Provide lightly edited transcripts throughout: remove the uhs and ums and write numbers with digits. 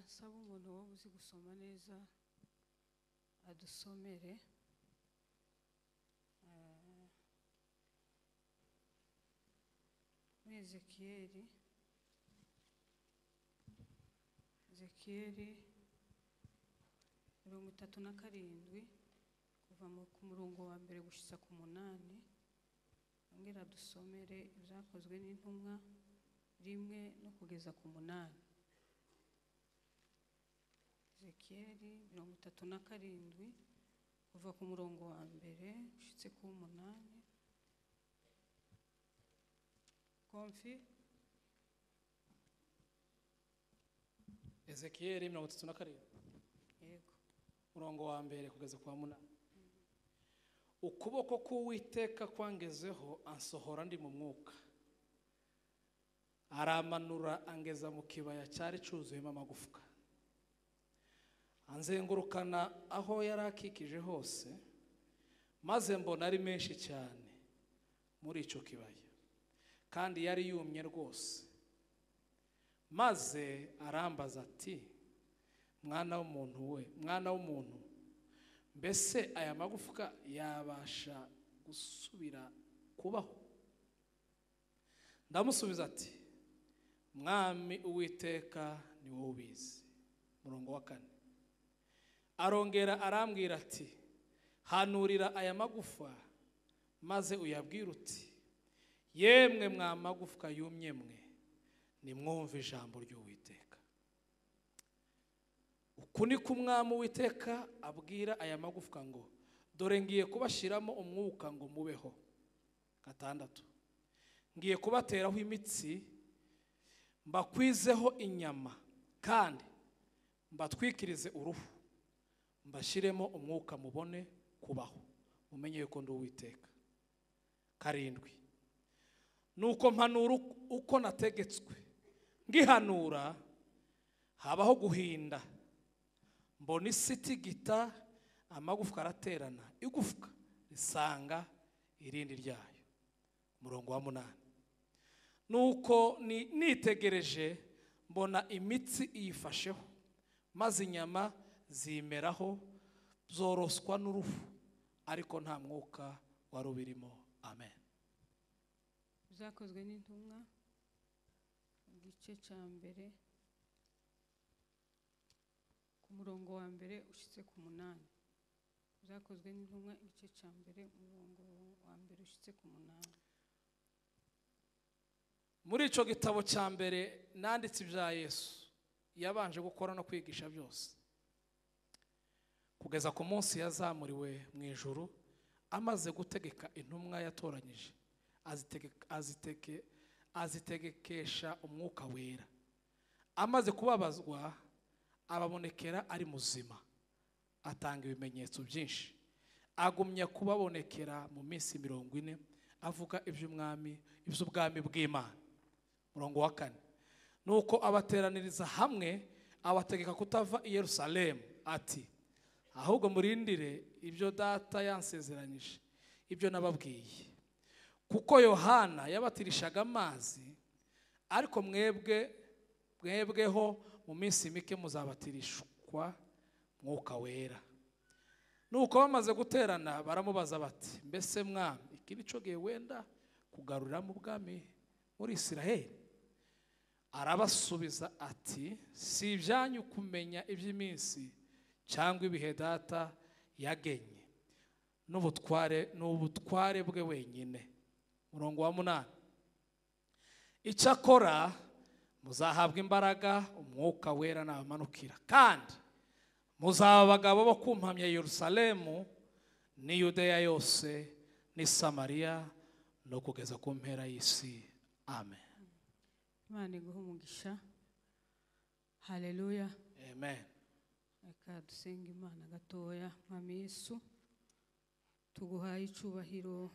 nsaba umuntu wo uzi gusoma neza adusomere muri Ezekiyeli 37 kuva ku murongo wa mbere gushitsa ku 8 ongera dusomere ibyakozwe n'intumwa 1 no kugeza ku 8. Ezekiyeli 37 kuva ku murongo wa mbere gushitse ku 8. Konfi Ezekiyeli 37 yego murongo wa mbere kugeza kwa 8. Ukuboko k'Uwiteka kwangezeho ansohora ndi mu mwuka, aramanura angeza mu kibaya cyari cyuzuyemo amagufwa, anzengurukana aho yarakikije hose, maze mbona ari menshi cyane muri icyo kibaya kandi yari yumye rwose. Maze arambaza ati, mwana w'umuntu, mbese aya magufwa yabasha gusubira kubaho? Ndamusubiza ati, Mwami Uwiteka ni wowe ubizi. Murongo wa 4 arongera arambwira ati, hanurira aya magufwa maze uyabwire uti, yemwe mwa magufwa yumye mwe, nimwumve ijambo ry'Uwiteka. Uku ni ko Umwami Uwiteka abwira aya magufwa ngo, dore ngiye kubashiramo umwuka ngo mubeho. 6 ngiye kubateraho imitsi, mbakwizeho inyama, kandi mbatwikirize uruhu, mbashiremo umwuka mubone kubaho, mumenye yuko ndi Uwiteka. 7 nuko mpanura uko nategetswe, ngihanura habaho guhinda, mbona isi itigita, amagufwa araterana, igufwa risanga irindi ryayo. Murongo wa 8 nuko nitegereje mbona imitsi iyifasheho, maze inyama zimeraho, zoroswa n'uruhu, ariko nta mwuka wari ubirimo. Amen. Byakozwe n'intumwa igice cya mbere ku murongo wa mbere ushitse ku 8. Byakozwe n'intumwa igice cya mbere umurongo wa mbere ushitse ku 8. Muri ico gitabo cya mbere nanditse ibya Yesu yabanje gukora no kwigisha byose, kugeza ku munsi yazamuriwe mu ijuru, amaze gutegeka intumwa yatoranyije, azitegekesha umwuka wera. Amaze kubabazwa ababonekera ari muzima, atanga ibimenyetso byinshi, agumya kubabonekera mu minsi 40 avuga iby'ubwami bw'Imana. Murongo wa 4 nuko abateraniriza hamwe, abategeka kutava i Yerusalemu, ati, ahubwo murindire ibyo data yansezeranyije, ibyo nababwiye. Kuko Yohana yabatirishaga amazi, ariko mwebweho mu minsi mike muzabatirishwa mwuka wera. Nuko bamaze guterana baramubaza bati, mbese Mwami, iki nico gihe wenda kugarurira mu bwami muri Isiraheli? Arabasubiza ati, si ibyanyu kumenya iby'iminsi cyangwa ibihe data yagenye, n'ubutware bwe wenyine. Murongo wa 8 icyakora muzahabwa imbaraga umwuka wera nabamanukira, kandi muzaba abagabo bo kumpamya Yerusalemu ni Yudeya yose ni Samariya no kugeza ku mpera y'isi. Amen. Imana iguhe umugisha. Haleluya. Amen. Reka dusenga Imana gatoya. Mwami Yesu, tuguhaye icubahiro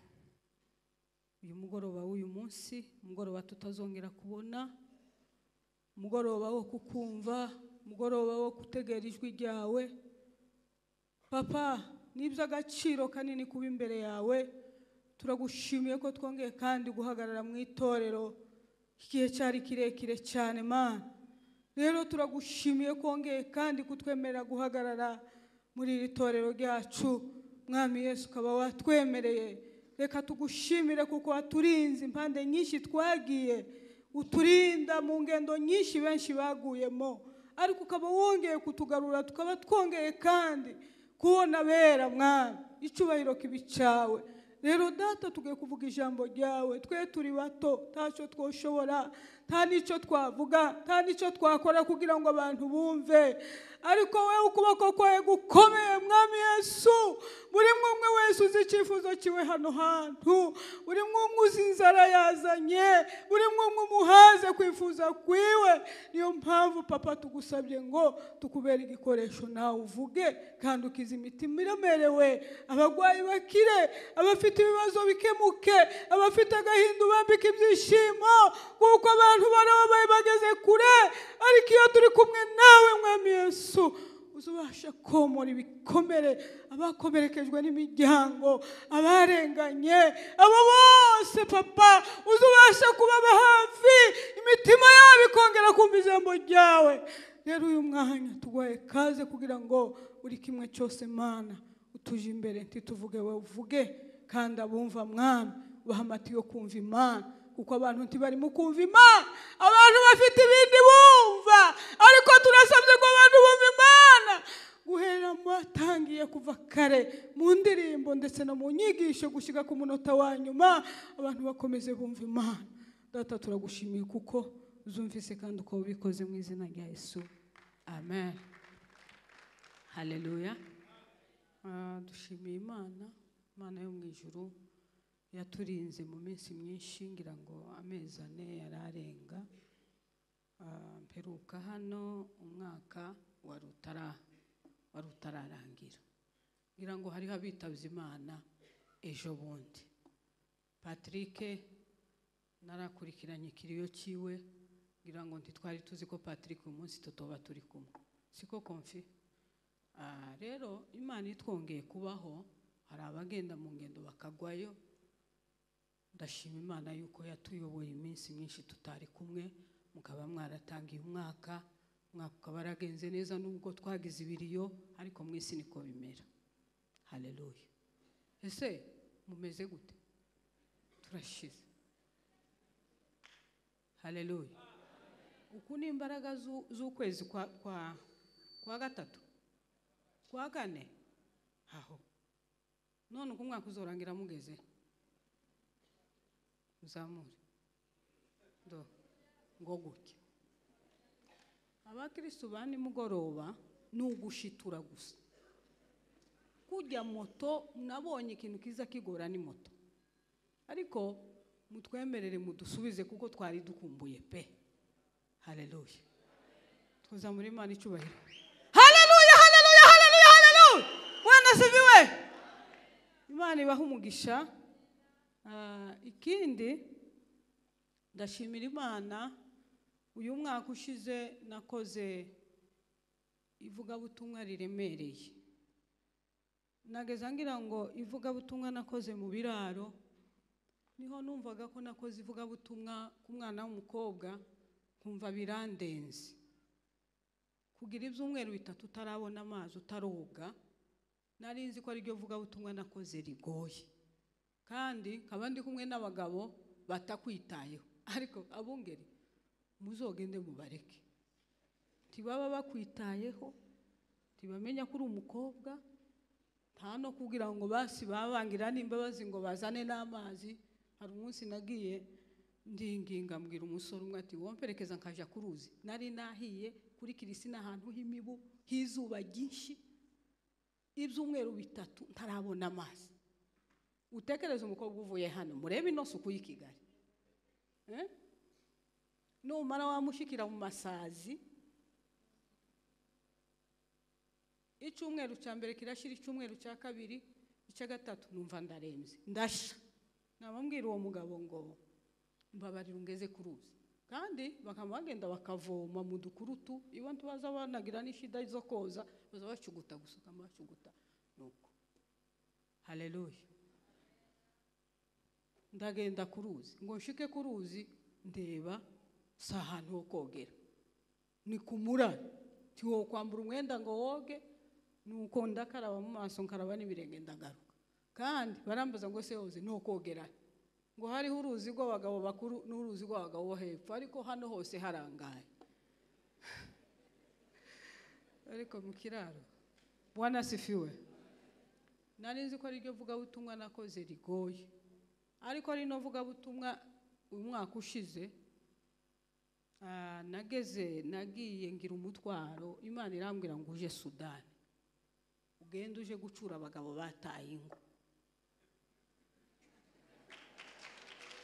uyu mugoroba w'uyu munsi, umugoroba tutazongera kubona, umugoroba wo kukumva, umugoroba wo gutegera ijwi ryawe. Papa, n'iby'agaciro kanini kuba imbere yawe, turagushimiye ko twongeye kandi guhagarara mu itorero igihe cyari kirekire cyane. Mana, rero turagushimiye kongeye kandi kutwemerera guhagarara muri iri torero ryacu. Mwami Yesu ukaba watwemereye, reka tugushimire kuko waturinze impande nyinshi twagiye, uturinda mu ngendo nyinshi benshi baguyemo, ariko ukaba wongeye kutugarura tukaba twongeye kandi kubona bera. Mwami icyubahiro kibi cyawe. Rero data tugiye kuvuga ijambo ryawe, twe turi bato ntacyo twoshobora, nta n'icyo twavuga, nta n'icyo twakora kugira ngo abantu bumve, ariko wowe ukuboko kwawe gukomeye Mwami Yesu, buri umwe wese uzi icyifuzo kiwe hano hantu, buri umwe uzi inzara yazanye, buri umwe umuhaze kwifuza kwiwe. Niyo mpamvu papa tugusabye ngo tukubere igikoresho nawe uvuge kandi ukiza imitima iremerewe, abagwayi bakire, abafite ibibazo bikemuke, abafite agahinda ubambike ibyishimo, kuko abantu barababaye bageze kure, ariko iyo turi kumwe nawe Mwami Yesu uzubasha komora ibikomere, abakomerekejwe n'imiryango, abarenganye, abo bose papa uzubasha kubaba hafi, imitima yabo ikongera kumva ijambo ryawe. Rero uyu mwanya tugwaye kaze kugira ngo buri kimwe cyose Mana utuje imbere, ntituvuge wowe uvuge, kandi abumva Mwami ubaha amati yo kumva Imana, kuko abantu ntibarimo kumva Imana, abantu bafite ibindi bumva, ariko turasabye ngo abantu bumva Imana guhera mwatangiye kuva kare mu ndirimbo ndetse no mu nyigisho gushyika ku munota wa nyuma, abantu bakomeze bumva Imana. Data turagushimiye kuko uzumvise kandi uko ubikoze mu izina rya Yesu, amen. Haleluya. Dushimiye Imana, Imana yo mu ijuru yaturinze mu minsi myinshi, ngira ngo amezi 4 yararenga. Mperuka hano umwaka wari utararangira, ngira ngo hariho abitavye Imana ejo bundi. Patrick narakurikiranye kiriyo ciwe, ngira ngo ntitwari tuzi ko Patrick uyu munsi tutoba turi kumwe, siko konfi. Rero Imana itwongeye kubaho, hari abagenda mu ngendo bakagwayo. Ndashima Imana yuko yatuyoboye iminsi myinshi tutari kumwe, mukaba mwaratangiye umwaka ukaba aragenze neza, nubwo twagize ibiriyo, ariko mwisi niko bimera. Haleluya. Ese mumeze gute? Turashize. Haleluya. Uku ni imbaraga z'ukwezi kwa gatatu, kwa kane, aho none uko umwaka uzorangira mugeze uzamure ngo gutya. Abakristo bani mugoroba n'ugushitura gusa. Kujya moto nabonye ikintu kiza kigora ni moto, ariko mutwemerere mudusubize kuko twari dukumbuye pe. Haleluya. Tuza muri Imana icyubahiro. Haleluya, haleluya, haleluya, haleluya. Bwana sifiwe. Imana ibaha umugisha. Ikindi ndashimira Imana, uyu mwaka ushize nakoze ivugabutumwa riremereye. Nageza ngira ngo ivugabutumwa nakoze mu biraro, niho numvaga ko nakoze ivugabutumwa ku mwana w'umukobwa, kumva birandenze. Kugira ibyumweru 3 utarabona amazi, utaroga, nari nzi ko ari ryo vugabutumwa nakoze rigoye, kandi kabandi kumwe n'abagabo batakwitayeho, ariko abungeri muzogende mubareke, tibaba bakwitayeho, tibamenya kuri umukobwa, nta no kugira ngo basi babangira n'imbabazi ngo bazane n'amazi. Hari umunsi nagiye ndinginga mbwira umusore umwe ati womperekeza nkaja kuruzi, nari nahiye kuri Kirisina ahantu h'imibu hizuba ryinshi, ibyumweru 3 ntarabona amazi. Utekereza umukobwa uvuye hano, murebe ino suku y'Ikigali, numara wamushikira mu masazi, icyumweru cya mbere kirashira, icyumweru cya kabiri, icya gatatu numva ndarembye ndasha. Nabambwira uwo mugabo ngo mbabarira ungeze kuruzi, kandi bakamagenda bakavoma mu dukurutu, iyo ntubaza banagira n'ishida zo koza baza bacuguta gusuka amacuguta nuko. Haleluya. Ndagenda kuruzi, ngo nshike kuruzi ndeba si ahantu ho kogera, ni kumurari tiwo kwambura umwenda ngo woge nuko ndakaraba mu maso nkaraba n'ibirenge ndagaruka kandi barambaza ngo se hoze no kogera ngo hariho uruzi rw'abagabo bakuru n'uruzi rw'abagabo bo hepfo ariko hano hose harangaye ariko mu kiraro Bwana sifiwe nari nzi ko ari ryo vuga butumwa nakoze rigoye ariko ari no vuga butumwa umwaka ushize nagiye ngira umutwaro Imana irambwira ngo uje Sudani ugenda uje gucura abagabo bataye ingo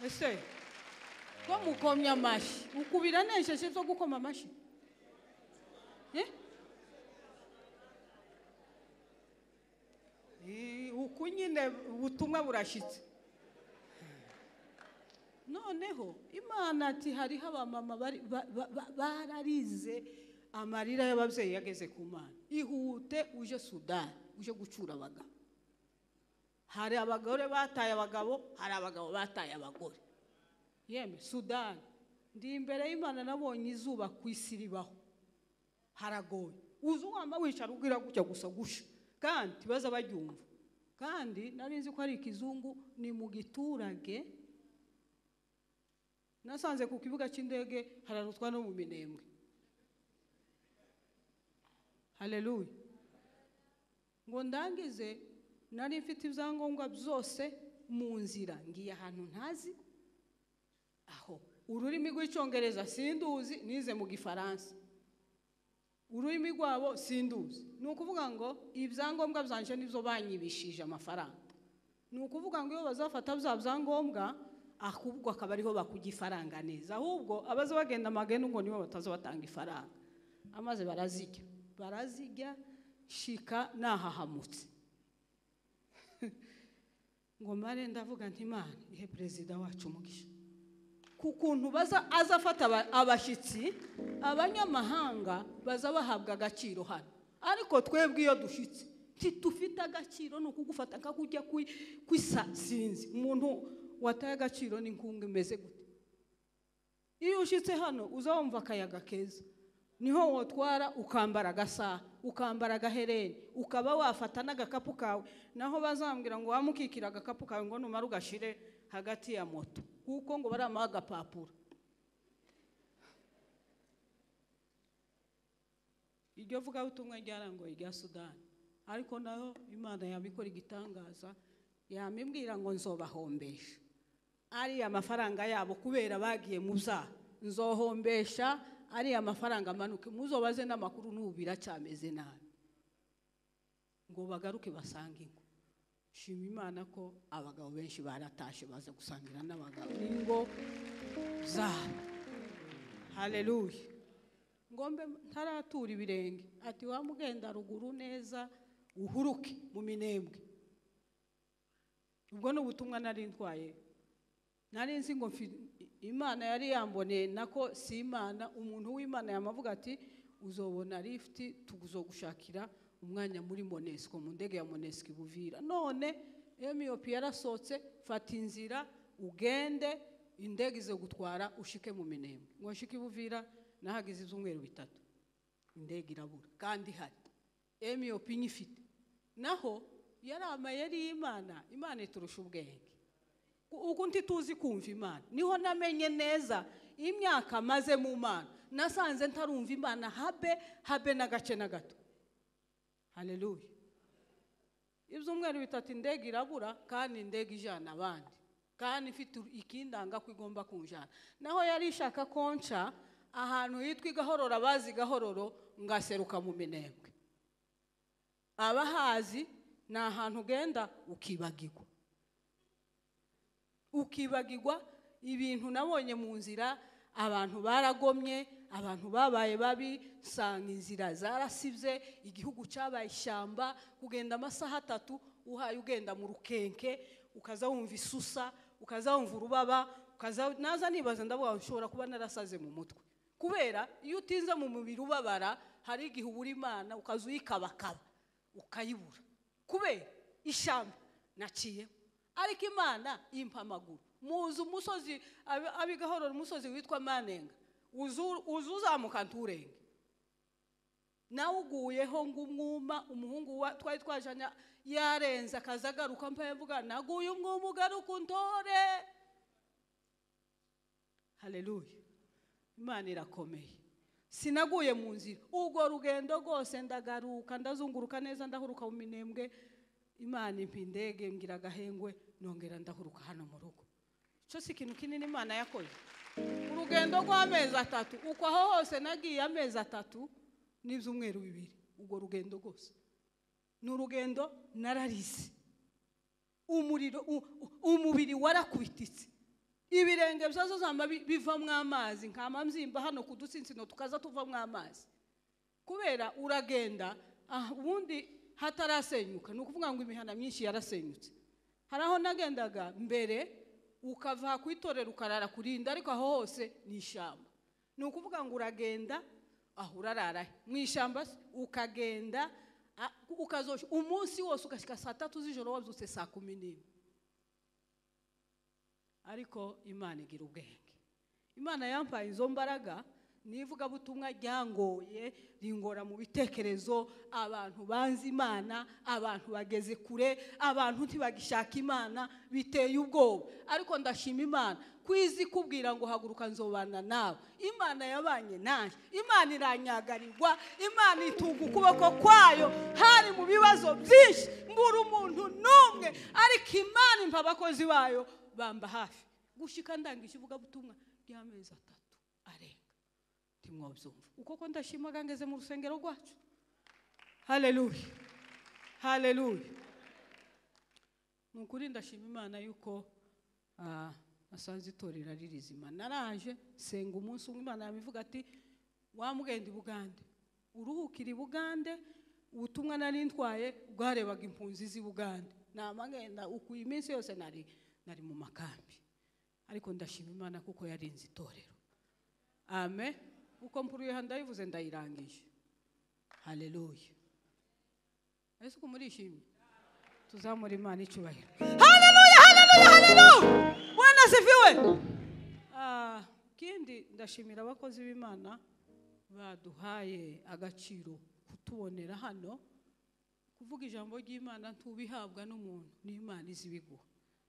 ese ko mukomya amashi ukubira nesheje zo gukoma amashi uku nyine ubutumwa burashitse noneho Imana ati hariho abamama bararize amarira y'ababyeyi yageze ku Mana ihute uje Sudani uje gucura abagabo hari abagore bataye abagabo hari abagabo bataye abagore yeme Sudani ndi imbere y'Imana nabonye izuba ku isi ribaho haragoye uzu wamba wicara ugira gutya gusa gusha kandi baza baryumva kandi nari nzi ko ari ikizungu ni mu giturage nasanze ku kibuga cy'indege hararutwa no mu Minembwe haleluya ngo ndangize nari mfite ibyangombwa byose mu nzira ngiye ahantu ntazi aho ururimi rw'icyongereza sinduzi nize mu gifaransa ururimi rwabo sinduzi ni ukuvuga ngo ibyangombwa byanje nibyo banyibishije amafaranga ni ukuvuga ngo iyo bazafata bya byangombwa ahubwo akaba ariho bakugira ifaranga neza ahubwo abaza bagenda amagendo ngo nibo bataza batanga ifaranga amaze barazijya shika nahahamutse ngo mare ndavuga nti Imana ihe perezida wacu umugisha kukuntu baza azafata abashitsi abanyamahanga baza bahabwa agaciro hano ariko twebwe iyo dushitse titufite agaciro no kugufata kakujya kwisa sinzi umuntu wataye agaciro n'inkunga imeze gute iyo ushitse hano uzawumva akayaga keza niho wotwara ukambara agasaha ukambara agahereni ukaba wafata n'agakapu kawe naho bazambwira ngo wamukikira agakapu kawe ngo numara ugashire hagati ya moto kuko ngo baramaga agapapuro iryo vuga butumwa ryarangoye rya Sudani ariko naho Imana yabikora igitangaza yamimbwira ngo nzobahombesha ari amafaranga yabo kubera bagiye mu byaha nzohombesha ari amafaranga amanuke muzobaze n'amakuru n'ubira cyameze nabi ngo bagaruke basange ingo shima Imana ko abagabo benshi baratashe baza gusangira n'abagabo n'ingo zabo haleluya ngombe ntaratura ibirenge ati wamugenda ruguru neza uhuruke mu Minembwe ubwo n'ubutumwa nari ntwaye nari nzi ngo Imana yari yamboneye nako si Imana umuntu w'Imana yamavuga ati uzobona lift tuguzogushakira umwanya muri Monesco mu ndege ya Monesco Buvira none Emiopi yarasotse fata inzira ugende indege izo gutwara ushike mu Minembwe ngo shike Buvira nahagize ibyumweru bitatu indege irabura kandi hari Emiopi nyifite naho yari Imana iturusha ubwenge uko ntituzi kumva Imana niho namenye neza imyaka maze mu Mana nasanze ntarumva Imana habe n'agace na gato haleluya ibyumweru bitatu indege irabura kandi indege ijana abandi kandi ifite ikindanga ko igomba kunjana naho yari ishaka konca ahantu yitwa Gahororo abazi Gahororo ngaseruka mu Minembwe abahazi ni ahantu ugenda ukibagirwa ibintu nabonye mu nzira abantu baragomye abantu babaye babi sanga inzira zarasibye igihugu cyabaye ishyamba kugenda amasaha 3 uhaye ugenda mu rukenke ukaza wumva isusa ukaza wumva urubaba naza nibaza ndavuga nshobora kuba narasaze mu mutwe kubera iyo utinze mu mubiri ubabara hari igihe ubura Imana ukazuyikabakaba ukayibura kubera ishyamba naciye ariko Imana impamaguru muzi umusozi abigahorora umusozi witwa Manenga uzuzamuka nturenge nawe uguyeho ngumwuma umuhungu wa twari twajanya yarenza akazagaruka mpaye mvuga naguye umwuma ugaruka untore. Haleluya. Imana irakomeye. Sinaguye mu nzira ubwo rugendo rwose ndagaruka ndazunguruka neza ndahuruka mu minembwe. Imana impindege ngira gahengwe nongera ndahuruka hano mu rugo. Cyo si ikintu kinini Imana yakoze. Urugendo rw'amezi 3 uko aho hose nagiye amezi 3 n'ibyumweru 2 ubwo rugendo rwose n'urugendo nararize. Umubiri warakubititse, ibirenge byazo zamba bivamwe amazi nkama mzimba hano kudutsinsino tukaza tuvamwe amazi kubera uragenda ubundi hatarasenyuka. Nukuvuga ngo imihana myinshi yarasenyutse. Haraho nagendaga mbere ukava kwitorera ukarara kurinda, ariko aho hose ni ishamba. Nukuvuga ngo uragenda urarara mu ishamba ukagenda ukazosha umunsi wose ugashika saa 3 z'ijoro wabyutse saa 11. Ariko Imana igira ubwenge. Imana yampaye izo mbaraga nivuga butumwa ryangoye ringora mu bitekerezo. Abantu banzi Imana, abantu bageze kure, abantu ntibagishaka Imana biteye ubwoba. Ariko ndashima Imana kwizi kubwira ngo haguruka nzobana nawe. Imana yabanye nanje, Imana iranyagarirwa, Imana itunga ukuboko kwayo hari mu bibazo byinshi mbura umuntu numwe, ariko Imana impa abakozi bayo bamba hafi gushika ndangisha ivuga butumwa ry'amezi 3 arenga. Timwobyumva uko ko ndashimaga ngeze mu rusengero rwacu. Haleluya, haleluya. Nukuri ndashima Imana yuko asanze itorera ririzima. Naraje senga umunsi umwe Imana yamivuga ati wamugenda Bugande uruhukira Bugande. Ubutumwa nari ntwaye bwarebaga impunzi z'i Bugande. Namagenda uku iminsi yose nari mu makambi, ariko ndashima Imana kuko yarinze itorero. Amen. Uko mpuruye handayivuze ndayirangije. Haleluya. Ese ko murishimye tuzamura Imana icubahiro. Haleluya, haleluya, haleluya. Bwana sifiwe. Kindi ndashimira abakozi b'Imana baduhaye agaciro kutubonera hano kuvuga ijambo ry'Imana ntubihabwa n'umuntu, ni Imana izibiguha.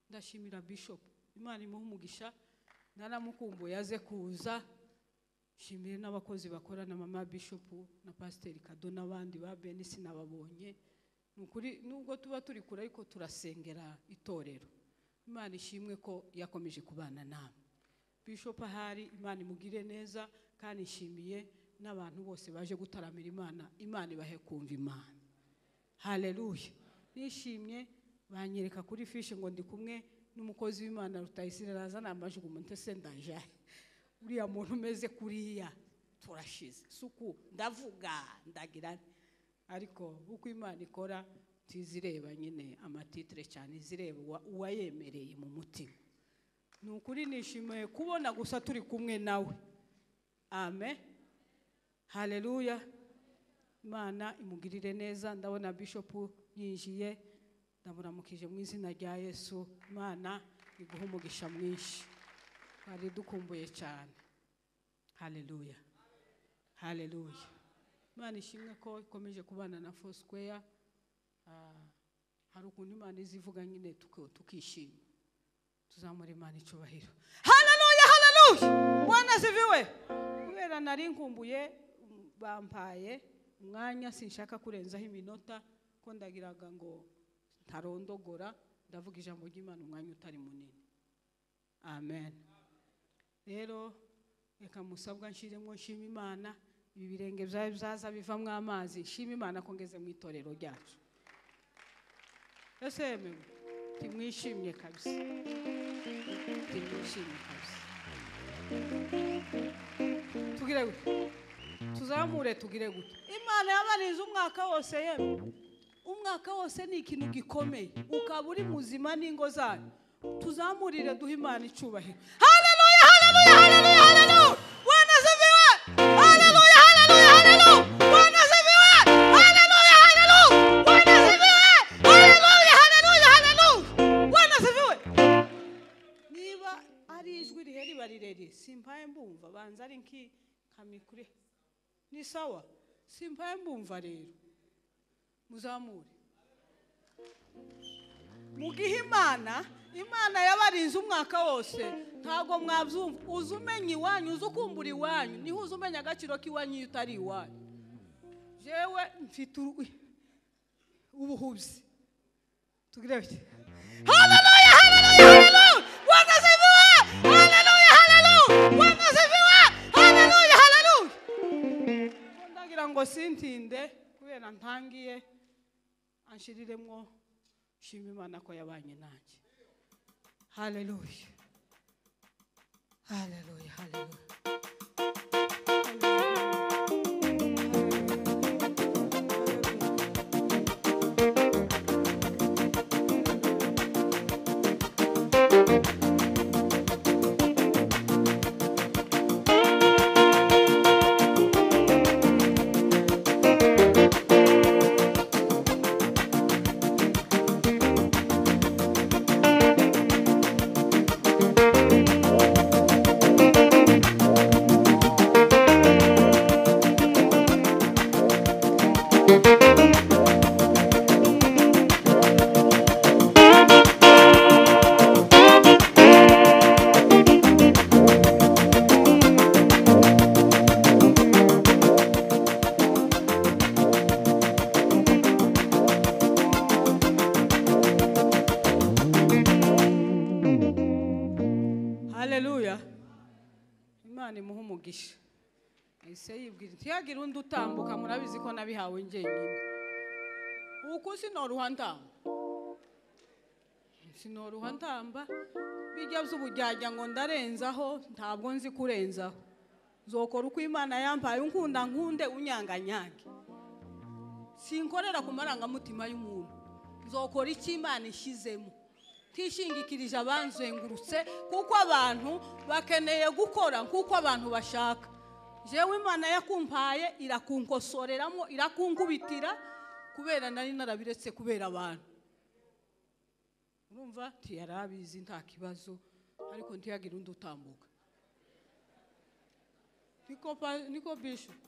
Ndashimira Bishop, Imana imuha umugisha, naramukumbuye aze kuza. Shimire n'abakozi bakorana mama Bishop na Pastor Kado n'abandi ba Benisi nababonye. Nukuri nubwo tuba turi kure ariko turasengera itorero. Imana ishimwe ko yakomeje kubana namwe. Bishop ahari Imana imugire neza, kandi ishimiye n'abantu bose baje gutaramira Imana. Imana ibahe kumva Imana. Haleluya. Nishimye banyereka kuri fishi ngo ndi kumwe n'umukozi w'Imana Rutayisire razana amajugu muntese ndaje. Uriya muntu umeze kuriya turashize suku ndavuga ndagira, ariko uko Imana ikora tizireba nyine amatitre cyane, zireba uwayemereye mu mutima. Nukuri nishimiye kubona gusa turi kumwe nawe. Amen. Haleluya. Imana imugirire neza. Ndabona Bishop yinjiye, ndamuramukije mu izina rya Yesu. Imana iguha umugisha mwinshi, ari dukumbuye cyane. Haleluya, haleluya. Imana ishimwe ko ikomeje kubana na Foursquare. Hari ukuntu Imana izivuga nyine tukishima. Tuzamura Imana icubahiro. Haleluya, haleluya. Bwana sifiwe. Kubera nari nkumbuye bampaye umwanya sinshaka kurenzaho iminota ko ndagiraga ngo ntarondogora, ndavuga ijambo ry'Imana umwanya utari munini. Amen. Rero reka musabwa nshiremo nshima Imana, ibi birenge byawe byaza bivamwe amazi. Nshima Imana ko ngeze mu itorero ryacu. Ese mwe timwishimye kabisa, timwishimye kabisa. Tugire gute? Tuzamure tugire gute? Imana yabanize umwaka wose yemwe. Umwaka wose ni ikintu gikomeye, ukaba uri muzima n'ingo zanyu. Tuzamurire duha Imana icubahiro. Haleluya, haleluya, haleluya, haleluya. Bwana sifiwe. Haleluya, haleluya, haleluya. Bwana sifiwe. Haleluya, haleluya. Bwana sifiwe. Haleluya, haleluya, haleluya. Bwana sifiwe. Niba ari ijwi riheri barirere simpaye mbumva banza ari nki kamikure. Ni sawa? simpaye mbumva rero muzamure mu gihe imana yabarinze umwaka wose ntago mwabyumva uzi umenya iwanyu uzi ukumbura iwanyu niho uzi umenya agaciro k'iwanyu iyo utari iwanyu jewe mfite ubuhubyi tugire bite haleluya haleluya haleluya Bwana asifiwe haleluya haleluya Bwana asifiwe haleluya haleluya ndagira ngo sintinde kubera ntangiye anshiriremwo shima Imana ko yabanye nanjye haleluya haleluya haleluya haleluya Imana imuha umugisha ese yibwira ntiyagira undi utambuka murabizi ko nabihawe njyenyine uko sinoruha ntamba bijya by'ubujyajya ngo ndarenzaho ntabwo nzi kurenzaho nzokora uko Imana yampaye unkunda nkunde unyanganyange sinkorera ku marangamutima y'umuntu nzokora icyo Imana ishizemo tishingikirije abanzengurutse kuko abantu bakeneye gukora kuko abantu bashaka jewe Imana yakumpaye irakunkosoreramo irakunkubitira kubera nari narabiretse kubera abantu urumva ntiyarabizi nta kibazo ariko ntiyagira undi utambuka niko bishop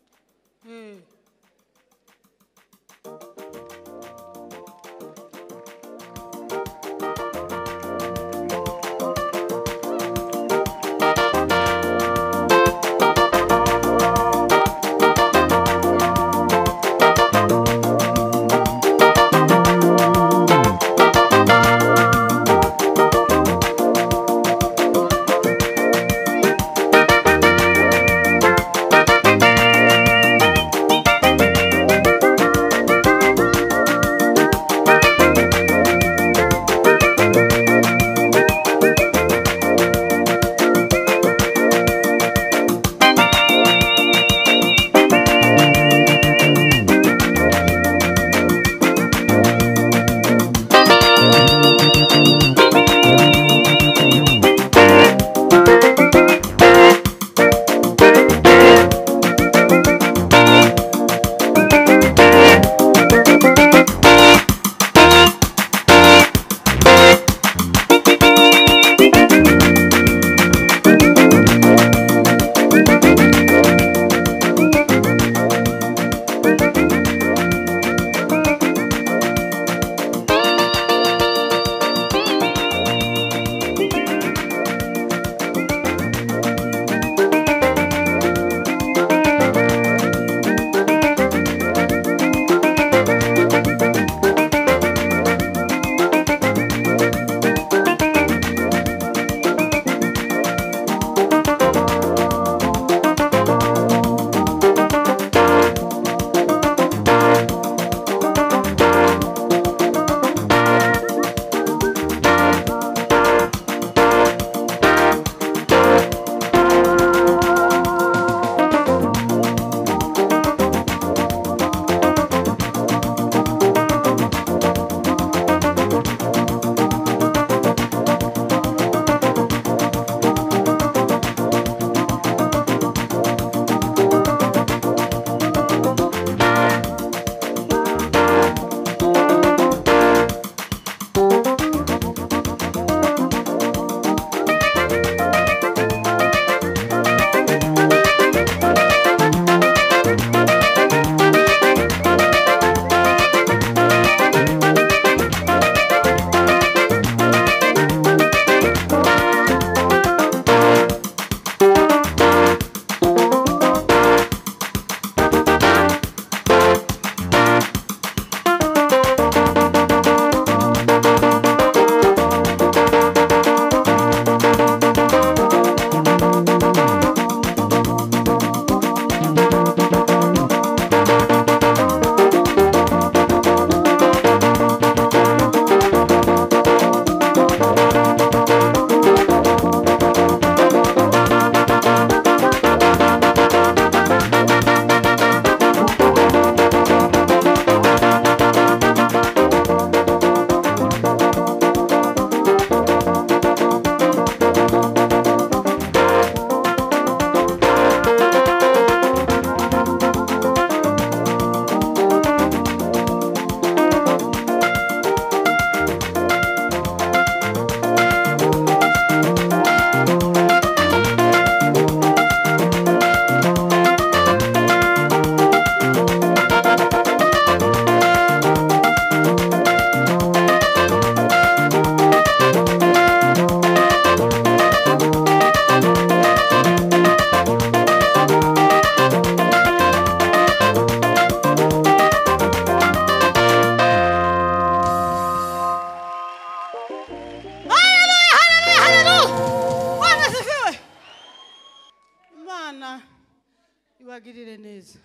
ibagirire neza.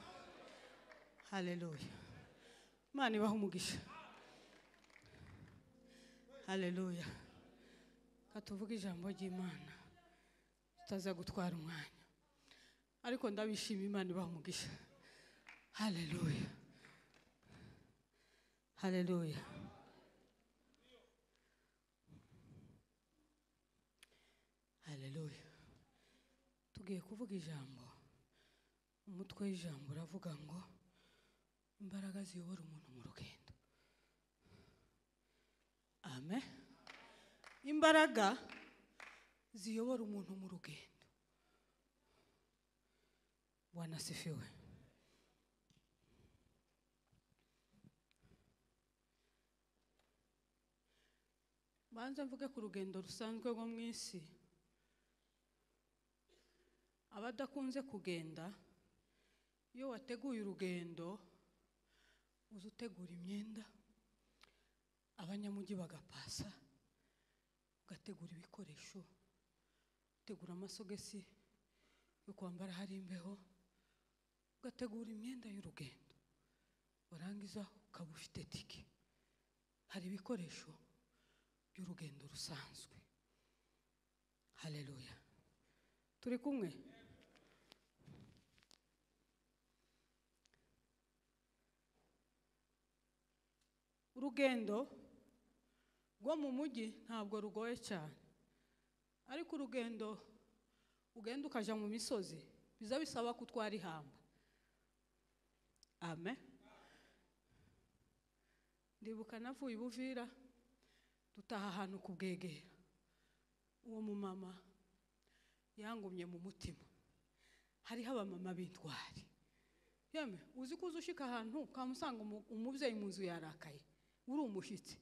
Haleluya. Imana ibahe umugisha. Haleluya. Katuvuga ijambo ry'Imana tutaza gutwara umwanya, ariko ndabishima. Imana ibahe umugisha. Haleluya. Haleluya. Haleluya. Tugiye kuvuga ijambo. Umutwe w'ijambo uravuga ngo imbaraga ziyobora umuntu mu rugendo. Amen. Imbaraga ziyobora umuntu mu rugendo. Bwana asifiwe. Banza mvuge ku rugendo rusanzwe rwo mu isi. Abadakunze kugenda, iyo wateguye urugendo uza utegura imyenda, abanyamujyi bagapasa, ugategura ibikoresho, utegura amasogesi yo kwambara hari imbeho, ugategura imyenda y'urugendo, warangiza ukaba ufite tike. Hari ibikoresho by'urugendo rusanzwe. Haleluya. Turi kumwe? Urugendo rwo mu mujyi ntabwo rugoye cyane, ariko urugendo ugenda ukaja mu misozi biza bisaba kutwara ihamba. Amen. Ndibuka navuye Buvira dutaha ahantu ku Bwegera. Uwo mumama yangumye mu mutima. Hariho abamama b'intwari. Yeme uzi kuza ushika ahantu kamusanga umubyeyi mu nzu yarakaye, uri umushitsi.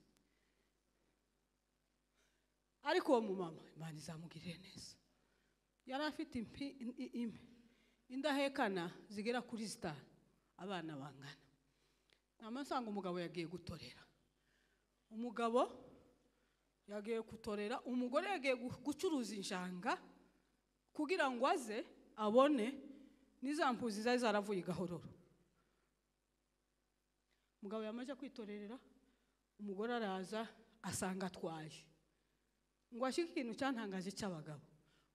Ariko uwo mumama Imana izamugirire neza. Yari afite indahekana zigera kuri 5, abana bangana. Namasanga umugabo yagiye gutorera. Umugabo yagiye gutorera, umugore yagiye gucuruza injanga kugira ngo aze abone n'izampuzi zari zaravuye Gahororo. Umugabo yamaje kwitorerera, umugore araza asanga atwaje. Ngo ashike ikintu cyantangaje cy'abagabo,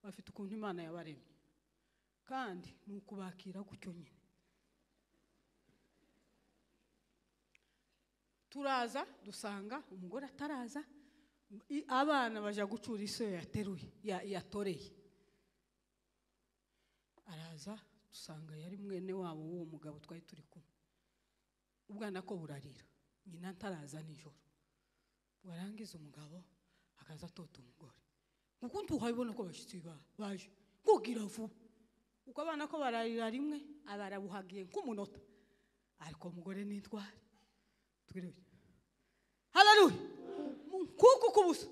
bafite ukuntu Imana yabaremye, kandi nukubakira gutyo nyine. Turaza dusanga umugore ataraza, abana baje gucura iso yateruye yatoreye. Araza dusanga yari mwene wabo w'uwo mugabo twari turi kumwe. Ubwana ko burarira, nyina ntaraza nijoro. Warangiza umugabo akaza tota umugore. Ukuntu uhayibona ko bashitsi baje kugira vuba. Uko abana ko bararira rimwe abarabuhagiye nk'umunota, ariko umugore n'intwari. Tugirire. Haleluya. Kuko kubusa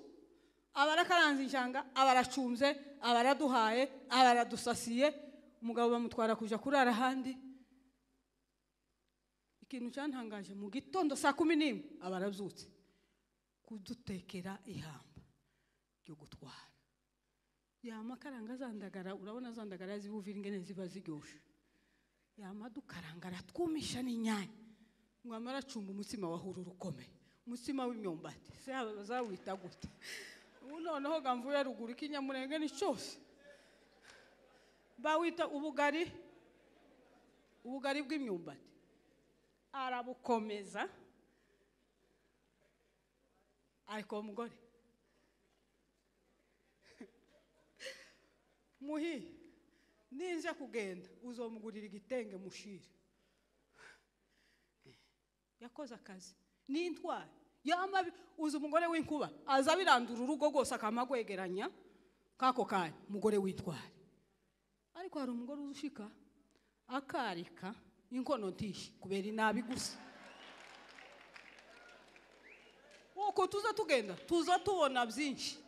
abarakaranze injanga, abaracumze, abaraduhaye, abaradusasiye. Umugabo bamutwara kuja kurara handi. Ikintu cyantangaje mu gitondo saa 11 abarabyutse kudutekera ihamba ryo gutwara. Yamakaranga zandagara, urabona zandagara zibuvira ingene ziba ziryoshe. Yamadukarangara twumisha n'inyanya. Mwamara cumba umutsima wahura urukomeye, umutsima w'imyumbati. Se bazawita gute? Noneho gamvuye ruguru ikinyamurenge ni cyose. Bawita ubugari bw'imyumbati. Arabukomeza. Ariko umugore muhi ninje kugenda uzomugurira igitenge mushire. Yakoze akazi n'intwari. Yama uzi umugore w'inkuba aza birandura urugo rwose akamagwegeranya kako kanya, umugore w'intwari. Ariko hari umugore uzushika akarika inkono ntishi kubera inabi gusa. Uko tuza tugenda tuza tubona byinshi.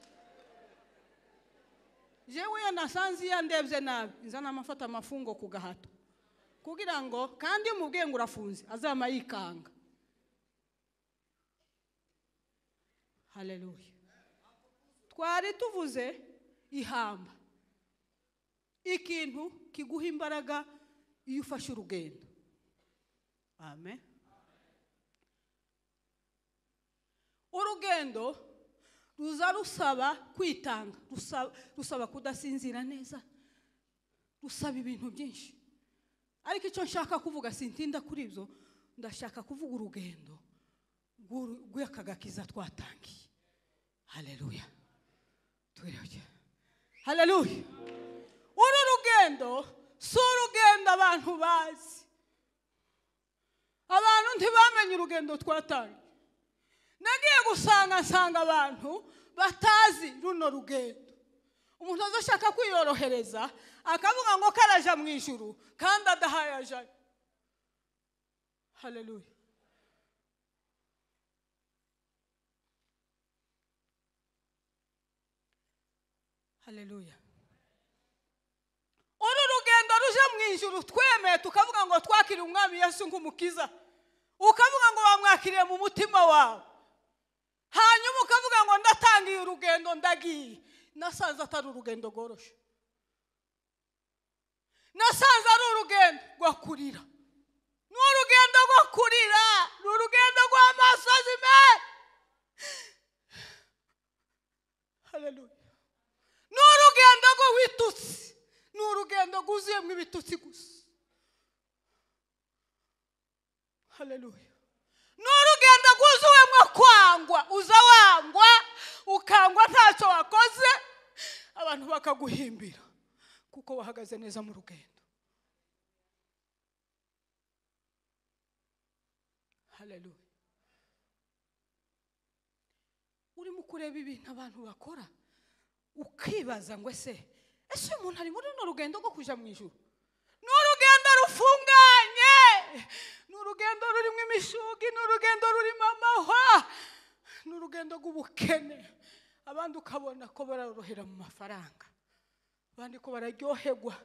Jewe yanasanze yandebye nabi, nzana amafata amafungo ku gahato kugira ngo kandi umubwiye ngo urafunze azama yikanga. Haleluya. Twari tuvuze ihamba, ikintu kiguha imbaraga iyo ufashe urugendo. Amen. Urugendo ruza rusaba kwitanga, rusaba kudasinzira neza, rusaba ibintu byinshi. Ariko icyo nshaka kuvuga sintinda kuri ibyo, ndashaka kuvuga urugendo rw'akagakiza twatangiye. Haleluya. Twireke. Haleluya. Uru rugendo si urugendo abantu bazi. Abantu ntibamenye urugendo twatangiye. Nagiye nsanga abantu batazi runo rugendo. Umuntu azashaka kwiyorohereza akavuga ngo karaja mu ijuru kandi adahaye ajayo. Haleluya. Haleluya. Uru rugendo ruje mu ijuru twemeye tukavuga ngo twakire umwami Yesu nk'umukiza. Ukavuga ngo bamwakiriye mu mutima wawe. Hanyuma ukavuga ngo ndatangiye urugendo ndagiye. Nasanze atari urugendo goroshe. Nasanze ari urugendo rwo kurira. Ni urugendo rwo kurira, ni urugendo rw'amasozi menshi. Haleluya. Ni urugendo rw'ibitutsi, ni urugendo rwuzuyemo ibitutsi gusa. Haleluya. Ni urugendo rwuzuwemo kwangwa, uza wangwa, ukangwa ntacyo wakoze, abantu bakaguhimbira kuko wahagaze neza mu rugendo. Haleluya. Urimo kureba ibintu abantu bakora ukibaza ngo ese umuntu ari muri no rugendo rwo kuja mu ijuru? Ni urugendo rufunganye, ni urugendo rurimo imishugi, ni urugendo rurimo amahwa, ni urugendo rw'ubukene. Abandi ukabona ko barorohera mu mafaranga, abandi ko bararyoherwa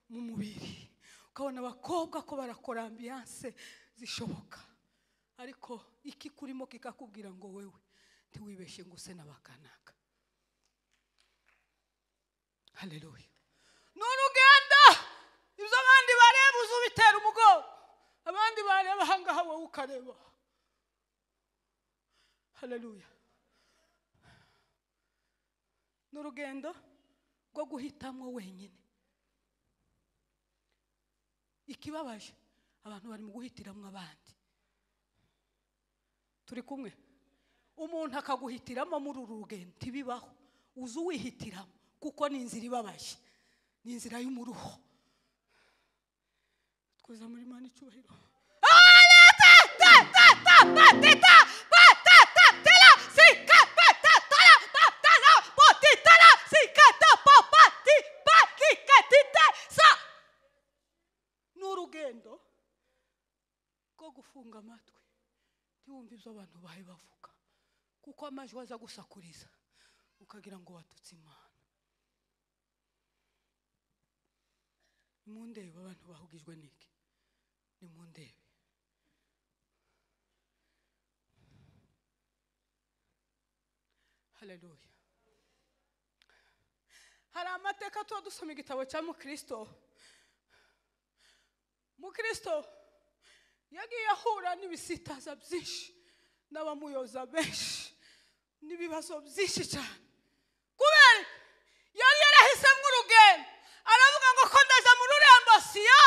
mu mubiri, ukabona abakobwa ko barakora ambiance zishoboka. Ariko iki kurimo kikakubwira ngo wewe ntiwibeshe ngo use n'abakanaka. Haleluya. Ni urugendo ibyo abandi bareba uzubitera umugongo, abandi bareba hangaha wowe ukareba. Haleluya. Ni urugendo rwo guhitamo wenyine. Ikibabaje abantu bari mu guhitiramo abandi. Turi kumwe? Umuntu akaguhitiramo muri uru rugendo ntibibaho. Uzi uwihitiramo kuko ni inzira ibabaje, ni inzira y'umuruho. Twiza muri Imana icyubahiro. Ni urugendo rwo gufunga amatwi ntiwumve ibyo abantu bahe bavuga, kuko amajwi aza gusakuriza ukagira ngo watutse Imana. Nimundebe abantu bahugijwe niki, nimundebe. Haleluya. Hari amateka tuba dusoma igitabo cya Mukristo. Mukristo yagiye ahura n'ibisitaza byinshi n'abamuyoza benshi n'ibibazo byinshi cyane. Kubera yari yarahisemo urugendo, aravuga ngo ko ndaza mu rurembo siyo,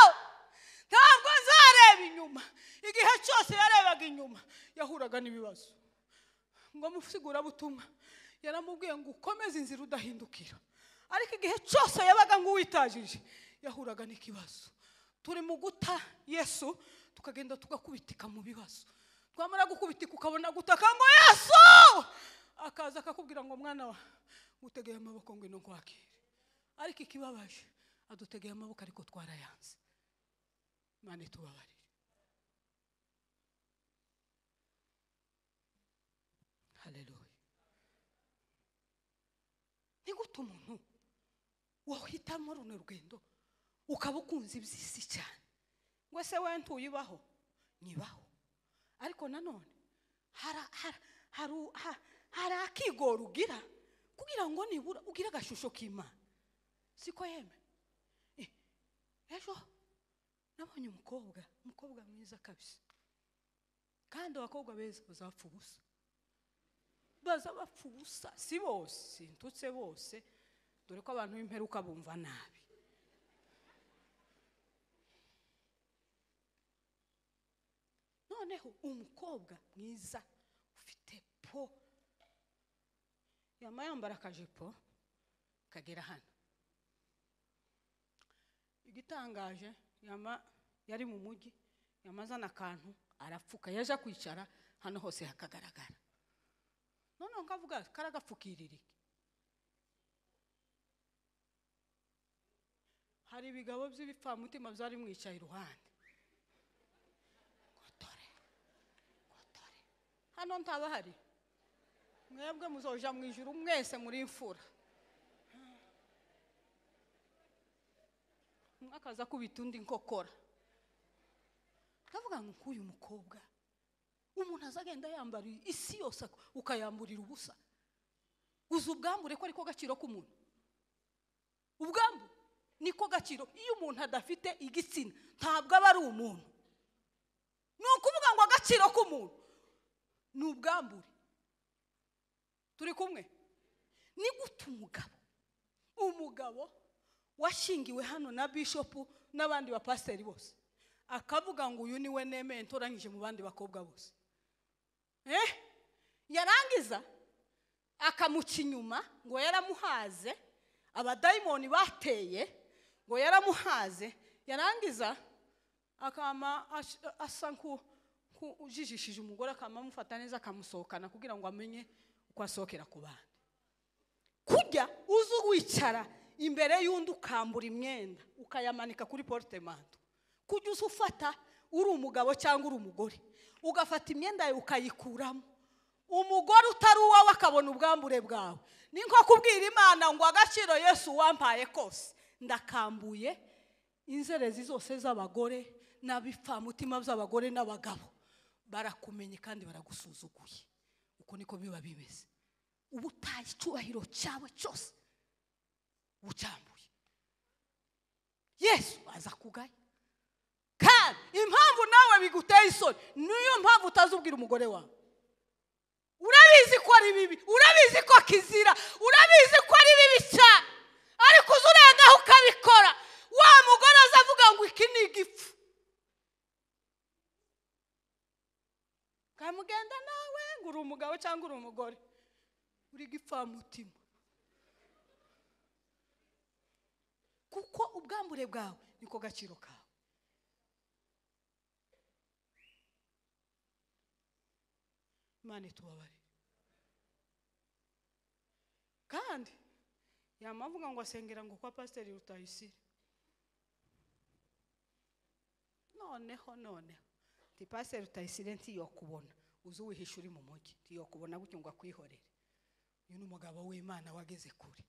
ntabwo nzareba inyuma. Igihe cyose yarebaga inyuma yahuraga n'ibibazo. Ngo musigura butumwa yaramubwiye ngo ukomeze inzira udahindukira, ariko igihe cyose yabaga nk'uwitajije yahuraga n'ikibazo. Turi mu guta Yesu tukagenda tugakubitika mu bibazo. Twamara gukubitika ukabona gutaka ngo Yesu, akaza akakubwira ngo mwana wa utegeye amaboko ngo ino kwakire. Ariko ikibabaje adutegeye amaboko ariko twarayanze. Imana itubabarire. Haleluya. Ni gute umuntu wahitamo runo rugendo ukaba ukunze iby'isi cyane ngo se we ntuyibaho? Nyibaho, ariko nanone hari akigoro ugira kugira ngo nibura ugira agashusho k'Imana. Siko yeme? Ejo nabonye umukobwa mwiza kabisa, kandi abakobwa beza bazapfa ubusa, bazabapfa ubusa. Si bose, sintutse bose, dore ko abantu b'imperuka bumva nabi. Noneho umukobwa mwiza ufite po, yambara akajipo kagera hano. Igitangaje, yari mu mujyi, yamazana akantu arapfuka, yaje kwicara hano hose hakagaragara. Noneho ngavuga karagapfukirira. Hari ibigabo by'ibipfamutima byari mwicaye iruhande. Gotore. Hano ntaba hari. Mwebwe muzoja mu ijuru mwese muri imfura. Mwakaza kubita undi nkokora. Ndavuga ngo uyu mukobwa, umuntu azagenda yambara isi yose ukayamburira ubusa. Uzi ubwambure ko ariko gaciro k'umuntu. Ubwambure niko gaciro. Iyo umuntu adafite igitsina ntabwo aba ari umuntu. Ni ukuvuga ngo agaciro k'umuntu ni ubwambure. Turi kumwe? Ni gute umugabo washingiwe hano na bishopu n'abandi bapasiteri bose akavuga ngo uyu niwe nemeye ntoranyije mu bandi bakobwa bose, yarangiza akamuca inyuma ngo yaramuhaze, abadayimoni bateye ngo yaramuhaze, yarangiza akama asa ujijishije umugore, akamufata neza akamusohokana kugira ngo amenye uko asohokera ku bandi. Kujya uzi wicara imbere y'undi ukambura imyenda ukayamanika kuri portemanto, kujya uzi ufata uri umugabo cyangwa uri umugore ugafata imyenda yawe ukayikuramo, umugore utari uwawe akabona ubwambure bwawe. Ni nko kubwira Imana ngo agaciro Yesu wampaye kose ndakambuye inzerezi zose z'abagore n'abipfamutima by'abagore n'abagabo barakumenye kandi baragusuzuguye. Uko niko biba bimeze. Ubutaye icyubahiro cyawe cyose ucambuye, Yesu aza kugaya. Kandi impamvu nawe biguteye isoni niyo mpamvu utazubwira umugore wawe. Urabizi ko ari bibi, urabizi ko kizira, urabizi ko ari bibi cyane, ariko uzurengaho ukabikora. Wa mugore azavuga ngo iki ni igipfu, kamugenda nawe ngo uri umugabo cyangwa uri umugore, uri gipfamutima. Kuko ubwambure bwawe niko gaciro kawe. Imana tubabare. Kandi yamavuga ngo asengera ngo kwa pasiteri Rutayisire. Noneho ti pasiteri Rutayisire ntiyo kubona, uzi wihisha uri mu mujyi, ntiyo kubona gutyo ngo akwihorere. Uyu ni umugabo w'Imana wageze kure.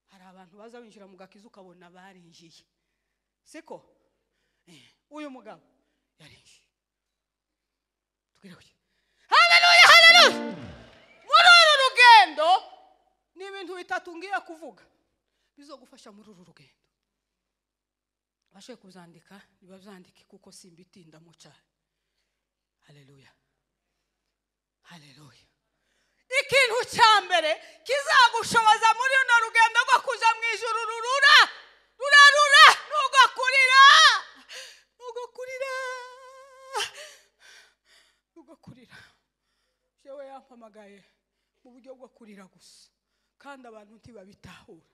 Hari abantu baza binjira mu gakiza ukabona barinjiye, siko? Uyu mugabo yarinjiye. Haleluya, haleluya. Muri uru rugendo ni ibintu bitatu ngiye kuvuga bizogufasha muri uru rugendo. Bashoye kuzandika, nibabyandike kuko simbitinda mu cyane. Haleluya, haleluya. Ikintu cya mbere kizagushoboza muri runo rugendo rwo kuja mu ijuru rurura nugakurira. Jewe yampamagaye mu buryo bwo kurira gusa, kandi abantu ntibabitahura.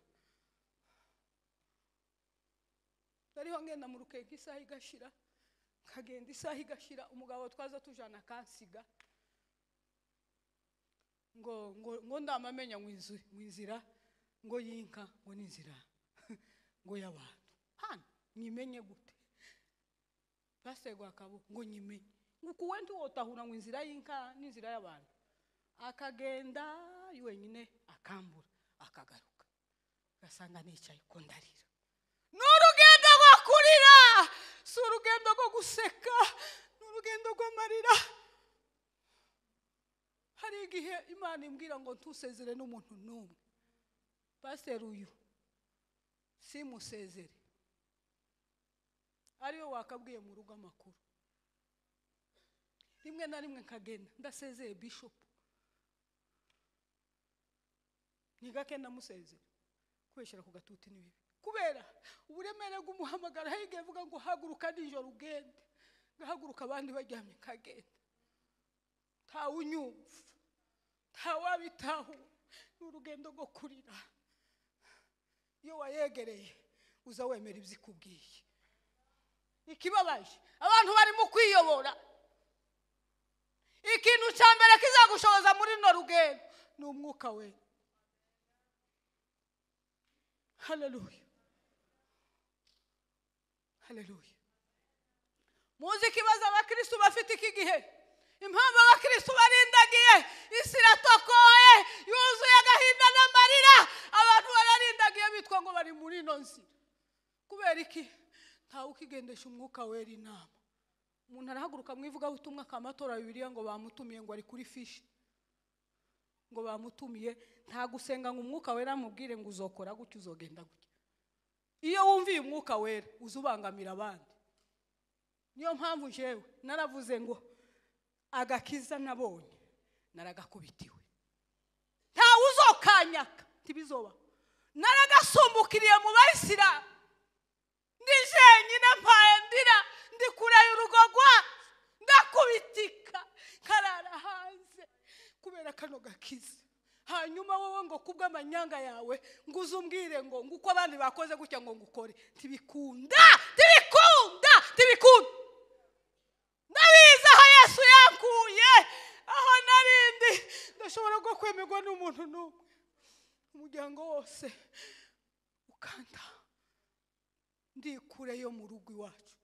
Dariho ngenda mu rukeke isaha igashira, kagenda isaha igashira, umugabo twaza tujana kansiga ngo ndamamenya mwinzira ngo yinka ngo ninzira ngo y'abantu hano nyimenye gute. Pastor Gwakabo ngo nyimenye nguko wenti wotahura mwinzira yinka n'inzira y'abantu. Akagenda wenyine akambura akagaruka, gasanga nicaye ko ndarira. N'urugendo rwo kurira, si urugendo rwo guseka, n'urugendo rw'amarira. Hari igihe Imana imbwira ngo ntusezere n'umuntu n'umwe. Pastor uyu simusezere, ariyo wakabwiye mu rugo amakuru. Rimwe na rimwe nkagenda ndasezeye bishop, nigake ndamusezera kweshera ku gatuti nibibi kubera uburemere bw'umuhamagara. Higiye vuga ngo haguruka nijoro ugende, ngahaguruka abandi baryamye kagenda, ntawunyumva ntawabitaho, n'urugendo rwo kurira. Iyo wayegereye uza wemera ibyikubwiye. Ikibabaje abantu bari mu kwiyobora, ikintu cya mbere kizagushoboza muri no rugendo ni umwuka we. Haleluya, haleluya. Muzi ikibazo abakristo bafite iki gihe, impamvu abakristo barindagiye, isi iratokoye yuzuye agahinda n'amarira, abantu bararindagiye bitwa ngo bari muri ino nzira. Kubera iki? Ntawe ukigendesha umwuka wera inama. Umuntu arahaguruka mu ivugabutumwa kamatora Bibiliya ngo bamutumiye ngo ari kuri fishi, ngo bamutumiye, nta gusenga ngo umwuka wera amubwire ngo uzokora gutyo uzogenda gutyo. Iyo wumviye umwuka wera uzubangamira abandi. Niyo mpamvu jewe naravuze ngo agakiza nabonye naragakubitiwe, nta uzokanyaka tibizoba. Naragasumbukiriye mu Bayisilamu nije nyine mpandira ndi kure y'urugo rwacu, ndakubitika karara hanze kubera kano gakiza. Hanyuma wowe ngo kubw'amanyanga yawe ngo uzumbwire ngo uko abandi bakoze gutya ngo ngukore, tibikunda. Nabiza aho Yesu yankuye, aho narindi ndashobora go kwemerwa n'umuntu n'umwe, umuryango wose ukanda ndi kure yo mu rugo iwacu,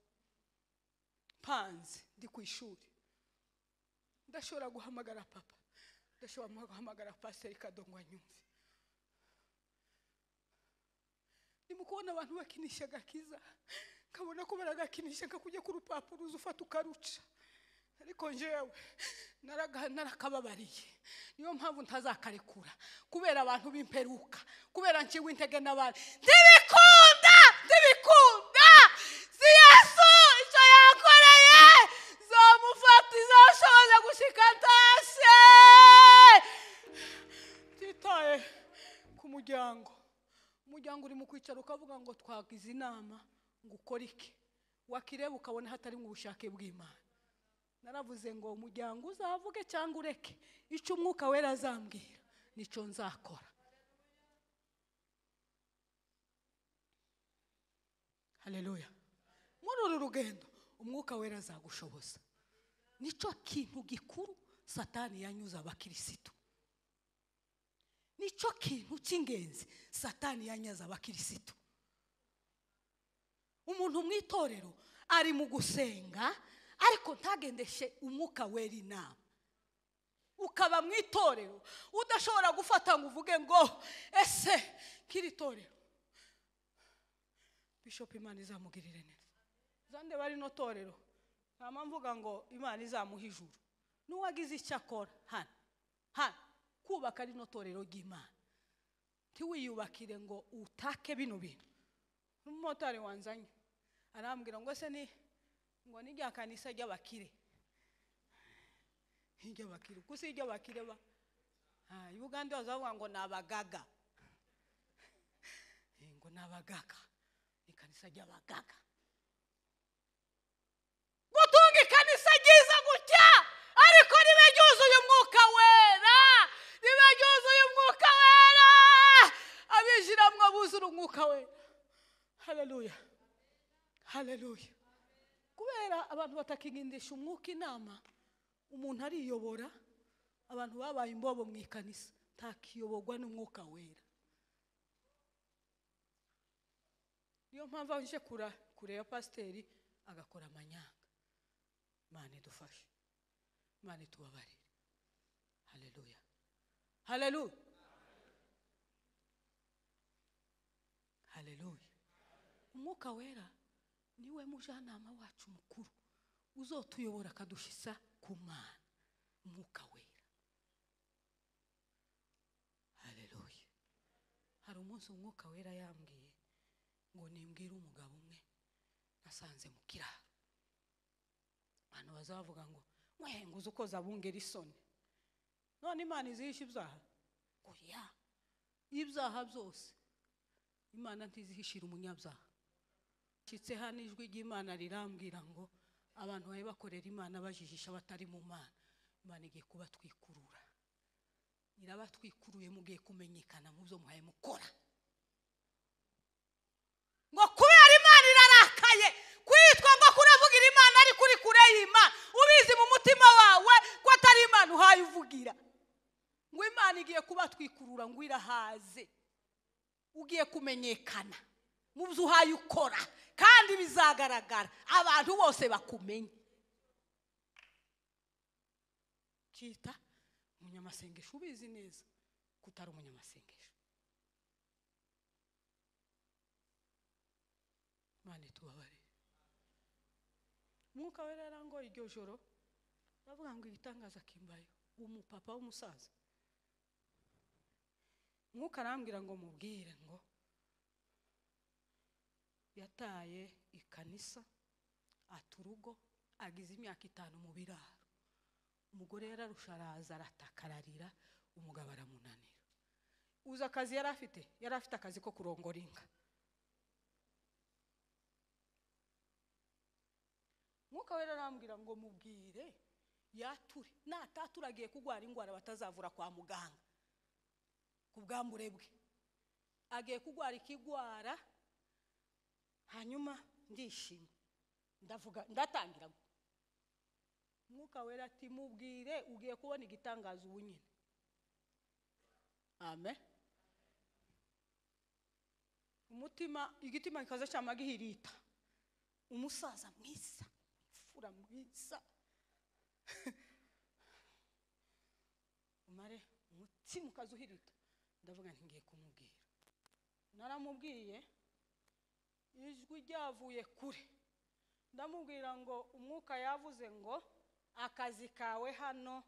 panze ndi ku ishuri. Ndashobora guhamagara papa, ndashobora guhamagara pastor Kadongwa nyumve. Nimukubona abantu bakinisha gakiza, kabona ko baragakinisha kakujya ku rupapuro uzufata ukaruca. Ariko njewe narakababariye. Niyo mpamvu ntazakarekura kubera abantu bimperuka, kubera nkiwe intege n'abandi. Ndibikunda si Yesu icyo yakoreye zomufata izoshoboza gushika ntashe. Titaye ku muryango uri mu kwicara ukavuga ngo twagize inama ngo ukore iki, wakireba ukabona hatari mu bushake bw'Imana. Naravuze ngo umuryango uzavuge cyangwa ureke, icyo umwuka wera azambwira nico nzakora. Haleluya. Muri uru rugendo umwuka wera azagushoboza. Nico kintu gikuru Satani yanyuza abakirisitu, nico kintu cy'ingenzi Satani yanyaza abakirisitu. Umuntu mwitorero ari mu gusenga ariko ntagendeshe umwuka wera inama, ukaba mwitorero udashobora gufata ngo uvuge ngo ese kiri torero Bishop Imana izamugirire neza. Zande bari no torero nama mvuga ngo Imana izamuha ijuru, nuwagize icyakora hano kubaka rino torero ry'Imana, ntiwiyubakire ngo utake bino bintu. Umumotari wanzanye arambwira ngo se ni ngo nijya kanisa ry'abakire, ry'abakire kusi ry'abakire ba Uganda bazavuga ngo nabagaga, ngo nabagaga, ikanisa ry'abagaga. Gutunga ikanisa ryiza gutya ariko ribe ryuzuye umwuka wera, abijiramo abuzura umwuka wera. Haleluya, haleluya. Kubera abantu batakigindisha umwuka inama, umuntu ariyobora. Abantu babaye imbobo mu ikanisa takiyoborwa n'umwuka wera. Niyo mpamvu aje kure ya pasiteri agakora amanyanga. Imana idufashe, Imana itubabarire. Haleluya, haleluya, haleluya. Umwuka wera niwe mujyanama wacu mukuru, uzotuyobora akadushisa ku Mana. Umwuka wera, haleluya. Hari umunsi umwuka wera yambwiye ngo nimbwire umugabo umwe asanze mu kiraro. Abantu bazavuga ngo nguze uko zabungera isoni. None Imana izihisha ibyaha? Oya, ibyaha byose Imana ntizihishira umunyabyaha. Kitse hano ijwi ry'Imana rirambwira ngo abantu baye bakorera Imana bajijisha batari mu Mana. Imana igiye kubatwikurura. Irabatwikuruye mugiye kumenyekana mu byo muhaye mukora. Ngo kubera Imana irarakaye kwitwa ngo kuravugira Imana ari kuri kure y'Imana, ubizi mu mutima wawe ko atari Imana uhaye uvugira. Ngo Imana igiye kubatwikurura ngo irahaze, ugiye kumenyekana mu byo uhaye ukora kandi bizagaragara abantu bose bakumenye. Kita umunyamasengesho ubizi neza kutari umunyamasengesho. Imana itubabare. Mwuka wera yarangoye iryo joro, bavuga ngo igitangaza kimbayo. Umupapa w'umusaza, Mwuka arambwira ngo mubwire ngo yataye ikanisa aturugo, agize imyaka 5 mu biraro. Umugore yararusha araza aratakararira, umugabo aramunanira. Uza akazi yari afite akazi ko kurongora inka. Mwuka wera arambwira ngo mubwire yature, nataturagiye kugwara ingwara batazavura kwa muganga kubwambure bwe. Agiye kugwara ikigwara, hanyuma ndishima ndavuga ndatangira. Mwuka wera ati mubwire ugiye kubona igitangaza ubu nyine. Amen. Igitima kikaza cyama gihirita. Umusaza mwiza, fura mwiza. Umare umutima ukazuhirita. Ndavuga ngiye kumubwira. Naramubwiye, ijwi ryavuye kure. Ndamubwira ngo umwuka yavuze ngo akazi kawe hano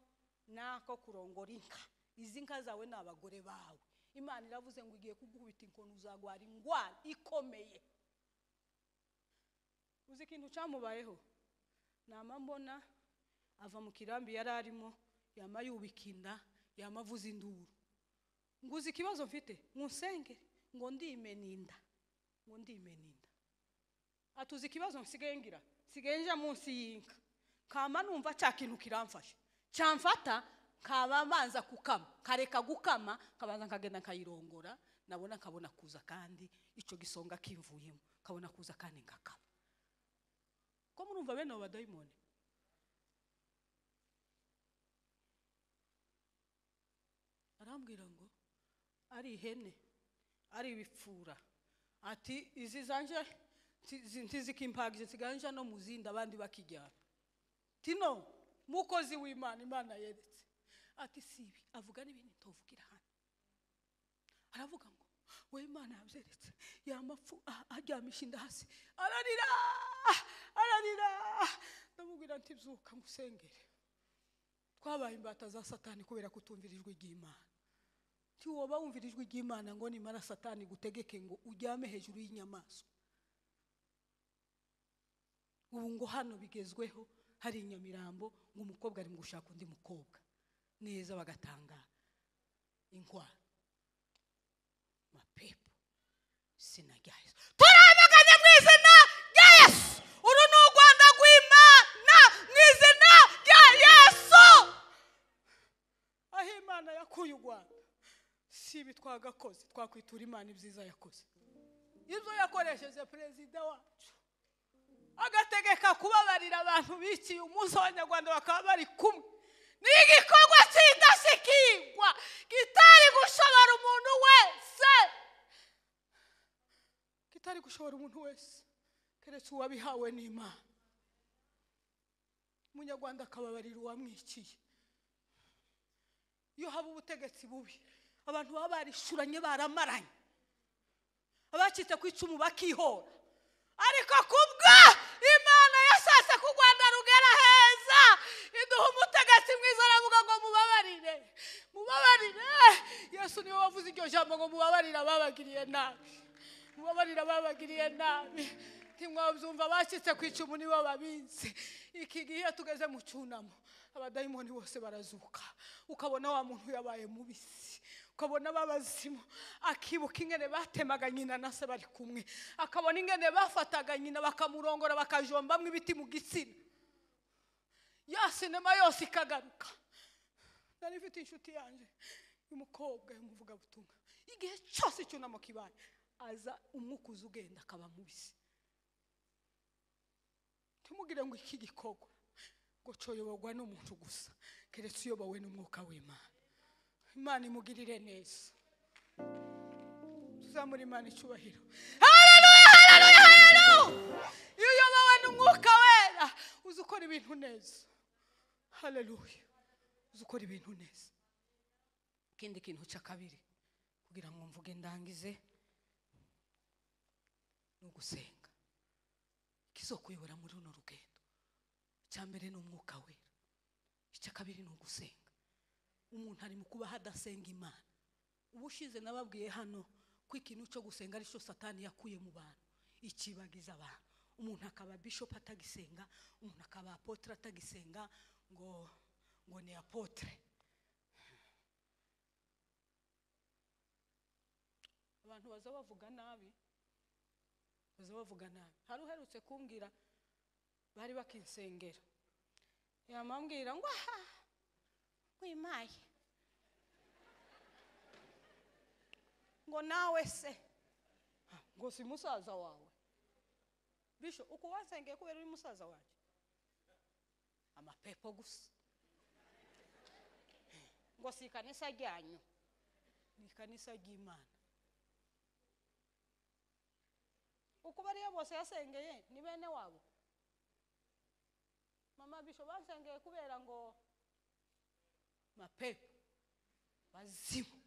nako kurongora inka. Izi nka zawe n'abagore bawe. Imana iravuze ngo igiye kugubita inkono uzagwara ingwara ikomeye. Uzi ikintu cyamubayeho? Nama mbona ava mu kirambi yararimo, yamayubikinda, yamavuza induru. Nguzi ikibazo mfite, munsenge ngo ndimeninda. Ngo ndimeninda. Atuzi ikibazo nsigaye ngira, sigaye nja munsi y'inka. Kama numva cya kintu kiramfasha. Cyamfata kaba manza kukama, kareka gukama, kabanza nkagenda nkayirongora, nabona nkabona kuza kandi ico gisonga kimvuyemo, kabona kuza kandi ngakama. Ko murumva bene abadayimoni? Arambwira ngo ari ihene, ari ibipfura. Ati izi zanje ntizikimpagije ziganja no muzinda abandi bakijyana. Tino mukozi w'Imana, Imana yeretse. Ati sibi avuga n'ibintu tovugira hano. Aravuga ngo we Imana yabyeretse yamapfu aryamisha inda hasi. Ararira. Ndamubwira nti byuka musengere. Twabaye imbata za Satani kubera kutumvira ijwi ry'Imana. Ti woba wumvira ijwi ry'Imana ngo nimara Satani gutegeke ngo ujyame hejuru y'inyamaswa. Ubu ngo hano bigezweho hari Nyamirambo ngo umukobwa ari mu gushaka undi mukobwa neza bagatanga inkwano. Mapepo sina rya Yesu turamaganye mu izina rya Yesu. Uru ni Rwanda rw'Imana mu izina rya Yesu. Aho Imana yakuye u Rwanda si bitwagakoze, twakwitura Imana ibyiza yakoze. Ibyo yakoresheje perezida wacu agategeka kubabarira abantu biciye umunsi w'Abanyarwanda bakaba bari kumwe. Ni igikorwa cy'indashyikirwa kitari gushobora umuntu wese. Kitari gushobora umuntu wese keretse uwabihawe n'Imana. Umunyarwanda akababarira uwamwiciye. Iyo haba ubutegetsi bubi, abantu baba barishuranye baramaranye, abacitse ku icumu bakihora. Ariko kubwa Imana yashatse ku Rwanda rugera heza, iduha umutegetsi mwiza aravuga ngo mubabarire. Yesu niwe wavuze iryo jambo ngo mubabarire ababagiriye nabi. Mubabarire ababagiriye nabi. ntimwabyumva bacitse ku icumu nibo babizi. Iki gihe tugeze mu cyunamo abadayimoni bose barazuka, ukabona wa muntu yabaye mubisi, ukabona babazimu akibuka ingene batemaga nyina na se bari kumwe, akabona ingene bafataga nyina bakamurongora bakajombamwe ibiti mu gitsina, ya sinema yose ikagaruka. Nari mfite inshuti yanjye y'umukobwa y'umuvuga butumwa, igihe cyose icyunamo kibaye aza umwuka uza ugenda akaba mubisi. Tumugire ngo iki gikorwa ngo coyoborwa n'umuntu gusa, keretse uyobowe n'umwuka w'Imana. Imana imugirire neza, tuzamura Imana icyubahiro. Haleluya, haleluya, haleluya. Iyo uyobowe n'umwuka wera uzi ukora ibintu neza. Haleluya, uzi ukora ibintu neza. Ikindi kintu cya kabiri kugira ngo mvuge ndangize no gusenga. Kizokuyobora muri runo rugendo, icya mbere ni umwuka wera, icya kabiri ni ugusenga. Umuntu ari mu kuba hadasenga Imana. Ubushize nababwiye hano ko ikintu cyo gusenga ari cyo Satani yakuye mu bantu, ikibagiza abantu. Umuntu akaba bishop atagisenga, umuntu akaba apotre atagisenga, ngo ni apotre. Abantu baza bavuga nabi, hari uherutse kumbwira bari bakinsengera, yamambwira ngo wimaye ngo nawe se ngo si musaza wawe bisho uko wasengeye kubera uri musaza wawe amapepo gusa ngo si kanisa ryanyu ni kanisa ry'Imana. Uko bariya bose yasengeye ni bene wabo. Mama bisho basengeye kubera ngo mapepo bazimu.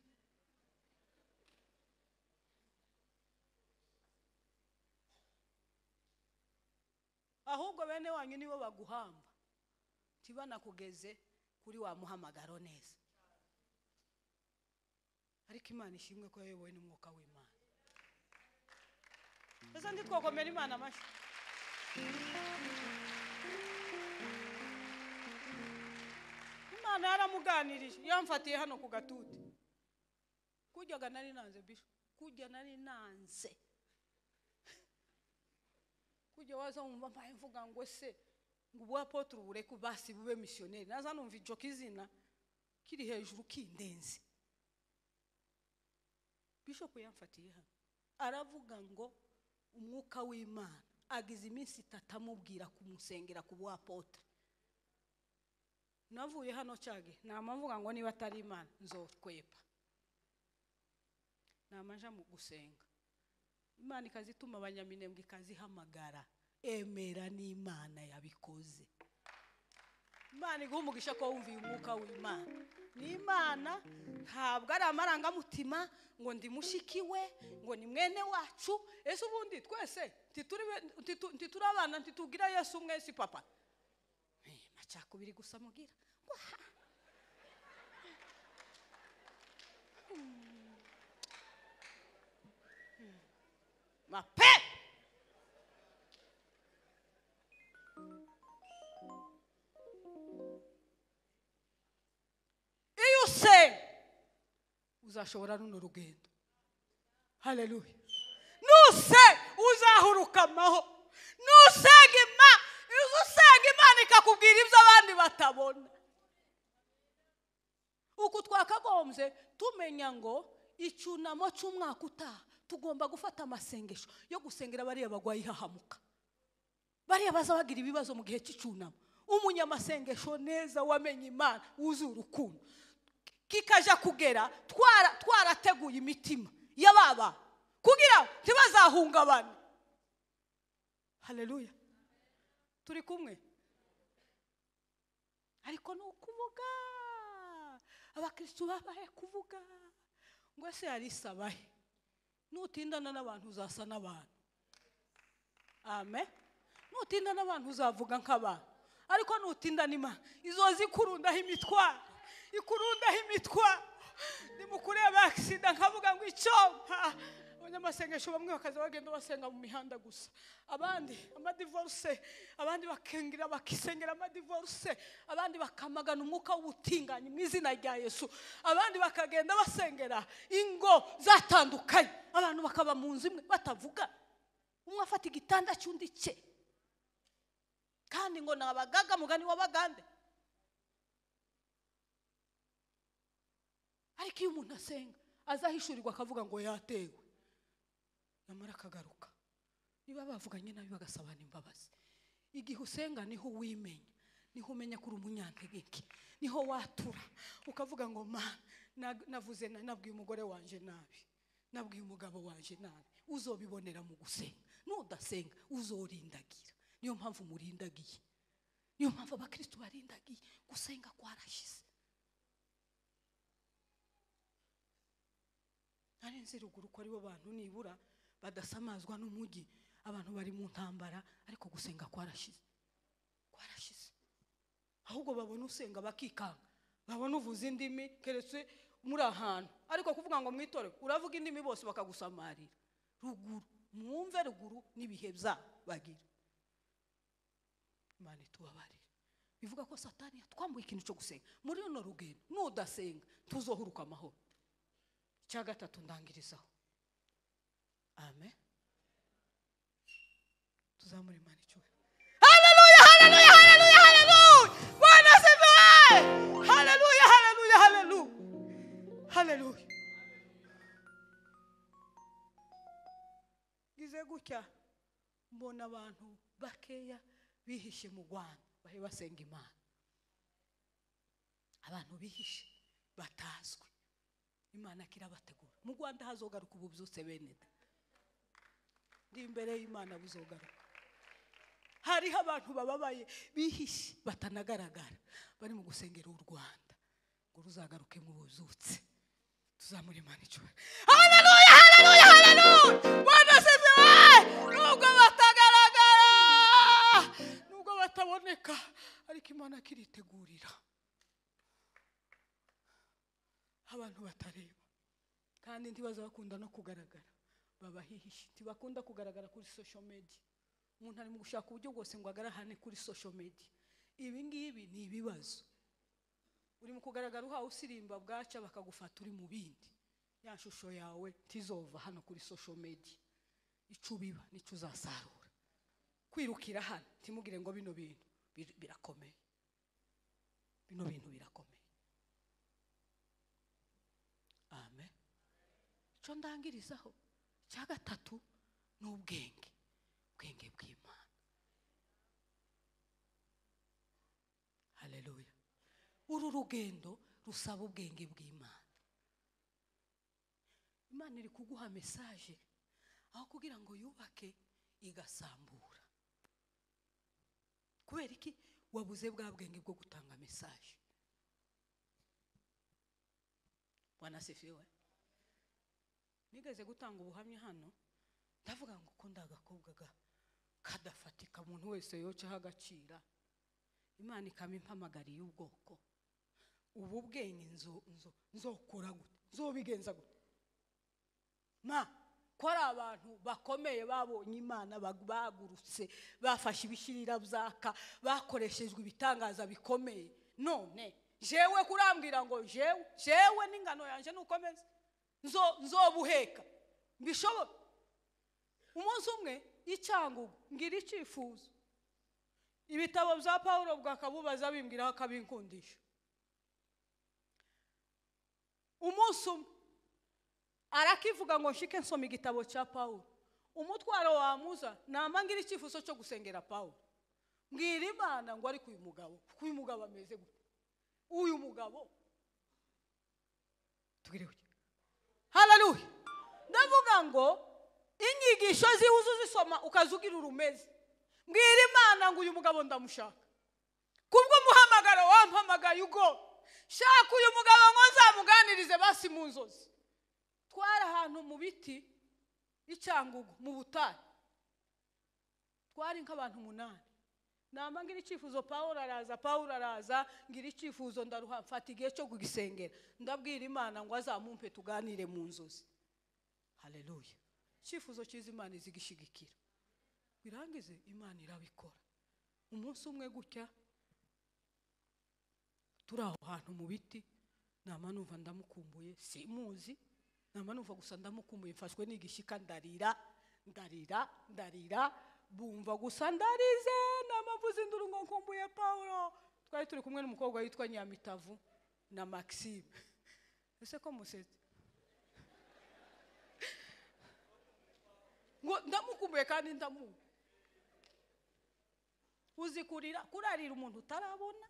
Ahubwo bene wanyu nibo baguhamba, tibana kugeze kuri wa muhamagaro neza. Ariko Imana ishimwe ko yayobowe n'umwuka w'Imana. Ese ndi twakomera Imana amashi. Imana yaramuganirije, yamfatiye hano ku gatuti. Kujyaga nari nanze bisho, kujya nari nanze. Kujya waza umva mbaye mvuga ngo se ngo ubu apotre ureke basi bube missionnaire. Naza numva ijo kizina kiri hejuru kindenze. Bishop yamfatiye hano aravuga ngo umwuka w'Imana agize iminsi 3 amubwira kumusengera ku bwapotre. Navuye hano cyage namavuga ngo niba atari Imana nzokwepa, namanja mu gusenga. Imana ikazituma abanyaminembwe ikazihamagara, emera n'Imana yabikoze. Imana igumugisha ko wumviye umwuka w'Imana. Ni Imana ntabwo ari amarangamutima ngo ndi mushikiwe ngo ni mwene wacu. Ese ubundi twese tituri abana ntitugira Yesu umwe si papa. Macakubiri gusa mugira. Mape iyo usenga uzashobora runo rugendo. Haleluya. Nuse uzahuruka amaho. Nusenga Imana ikakubwira ibyo abandi batabona. Uko twakagombye tumenya ngo icyunamo cy'umwaka utaha tugomba gufata amasengesho yo gusengera bariya bagwayi hahamuka, bariya bazabagira ibibazo mu gihe cy'icyunamo. Umunyamasengesho neza wamenye Imana wuzuye urukundo kikaja kugera twarateguye imitima y'ababa kugira ntibazahungabane. Haleluya. Turi kumwe. Ariko no kuvuga abakristo babaye kuvuga ngo se ari sabahe nutindana n'abantu uzasa n'abantu. Amen. Nutindana n'abantu uzavuga nk'abantu, ariko nutindana Imana izozi kurundaho imitwaro, ikurundaho imitwaro. Nimukureba accident nkavuga ngo icompa abanyamasengesho bamwe bakaza bagenda basenga mu mihanda gusa, abandi amadivorce, abandi bakengera bakisengera amadivorce, abandi bakamagana umwuka w'ubutinganyi mu izina rya Yesu, abandi bakagenda basengera ingo zatandukanye, abantu bakaba mu nzu imwe batavuga, umwe afata igitanda cy'undi cye, kandi ngo nabagaga mugani w'abagande. Ariko iyo umuntu asenga azahishurirwa akavuga ngo yatewe, namara akagaruka, niba bavuganye nabi bagasabana imbabazi. Igihe usenga niho wimenya, niho umenya kuri umunyantegeke, niho watura ukavuga ngo Mana, navuze nabwiye umugore wanje nabi, nabwiye umugabo wanje nabi. Uzobibonera mu gusenga, nudasenga uzorindagira. Niyo mpamvu murindagiye, niyo mpamvu abakristo barindagiye, gusenga kwarashize. Ari nziruguru ko aribo bantu nibura badasamazwa n'umugi, abantu bari mu ntambara, ariko gusenga kwarashize. Ahubwo babona usenga bakikanga, babona uvuza indimi keretse muri ahantu, ariko kuvuga ngo mwitore uravuga indimi bose bakagusamarira. Ruguru mwumve, ruguru nibihe bya bagira. Imana itubabarire. Bivuga ko Satani yatwambuye ikintu cyo gusenga. Muri runo rugendo nudasenga tuzohuruka amahoro. Cya gatatu ndangirizaho. Amen. Tuzamure Imana icyubahiro. Haleluya, haleluya, haleluya, haleluya. Bwana asifiwe. Haleluya, haleluya, haleluya. Haleluya. Gize gutya mbona abantu bakeya bihishe mu Rwanda bahe basenga Imana. Abantu bihishe batazwe, Imana kirabategura. Mu Rwanda hazogaruka ububyutse bene da. Ndi imbere y'Imana buzogaruka. Hariho abantu bababaye bihishe batanagaragara, bari mu gusengera u Rwanda ngo ruzagaruke mu bubyutse. Tuzamure Imana icyubahiro. Haleluya, haleluya, haleluya. Bwana asifiwe. Nubwo batagaragara, nubwo bataboneka, ariko Imana kiritegurira abantu batareba. Kandi ntibaza bakunda no kugaragara, babahihishe. Ntibakunda kugaragara kuri social media. Umuntu ari mu gushaka uburyo bwose ngo agarahane kuri social media. Ibi ngibi ni ibibazo. Uri mu kugaragara uhawe usirimba, bwaca bakagufata uri mu bindi. Ya shusho yawe tizova hano kuri social media. Icubiba nico uzasarura. Kwirukira hano timugire ngo bino bintu birakomeye. Bino bintu birakomeye. Amen. Cyo ndangirizaho. Cya gatatu ni ubwenge. Ubwenge bw'Imana. Haleluya. Uru rugendo rusaba ubwenge bw'Imana. Imana iri kuguha message aho kugira ngo yubake igasambura. Kubera iki wabuze bwa bwenge bwo gutanga message? Bwana asifiwe. Nigeze gutanga ubuhamya hano, ndavuga ngo ko ndagakobwa kadafatika umuntu wese yoca hagacira. Imana ikamimpamagariye ubwoko. Ubu bwenge nzokora gute? Nzobigenza gute? Ko ari abantu bakomeye babonye Imana bagurutse, bafashe ibishirira byaka, bakoreshejwe ibitangaza bikomeye. None jewe kurambwira ngo jewe n'ingano yanje nukomeze nzobuheka mbishoboka? Umunsi umwe icyangugu ngira icifuzo, ibitabo bya Paulo bwakabubaza bimbwira akabinkundisha. Umunsi umwe arakivuga ngo nshike nsoma igitabo cya Paulo, umutwaro wamuza namangira icifuzo cyo gusengera Paulo. Mbwira Imana ngo ari kuyu mugabo ameze gute? Uyu mugabo tugireho. Haleluya. Ndavuga ngo inyigisho zihuzu zisoma ukazugira urumeze. Mbwira Imana ngo uyu mugabo ndamushaka. Kubwo muhamagaro wampamagaye ugo, shaka uyu mugabo ngo nzamuganirize basi mu nzozi. Twara ahantu mu biti icyangugu mu butayu. Twari nk'abantu 8. Namangira icifuzo Paulo araza ngira icifuzo ndaruha mfata igihe cyo kugisengera. Ndabwira Imana ngo azamumpe tuganire mu nzozi. Haleluya. icyifuzo cyiza Imana izigishigikira birangize Imana irabikora. Umunsi umwe gutya turi aho hantu mu biti, nama numva ndamukumbuye, simuzi, nama numva gusa ndamukumbuye, mfashwe n'igishika ndarira bumva gusa ndarize, namavuze induru ngo nkumbuye Paulo. Twari turi kumwe n'umukobwa witwa Nyamitavu na Maxime. Ese ko musetse ngo ndamukumbuye kandi uzi kurarira umuntu utarabona,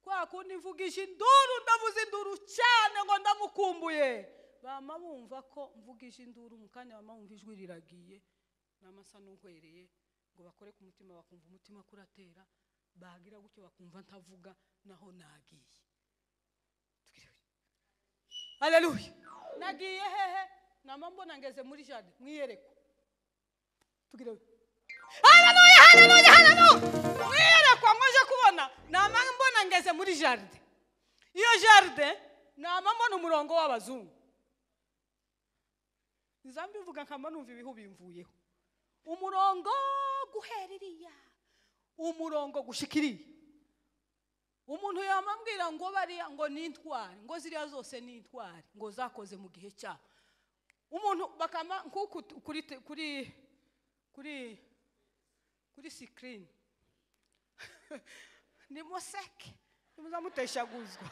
kwa kundi mvugije induru, ndavuze induru cyane ngo ndamukumbuye. Bama bumva ko mvugije induru, mukanya bama bumva ijwi riragiye, namasa n'unkwereye ngo bakore ku mutima, bakumva umutima kuratera, bagira gutyo bakumva ntavuga, naho nagiye. Haleluya. Nagiye hehe? Nama mbona ngeze muri jardin mwiyereko. Tugirewe. Haleluya, haleluya, haleluya. Mwiyereko ngoje kubona, nama mbona ngeze muri jardin. Iyo jardin nama mbona umurongo w'abazungu. Nzambi uvuga nkama numva ibihu bimvuyeho. Umurongo guheririya, umurongo gushikiriye. Umuntu yamambwira ngo bariya ngo nintwari, ngo ziriya zose nintwari, ngo zakoze mu gihe cyabo. Umuntu bakama nkuko kuri screen ni moseke, nimuzamuteshaguzwa,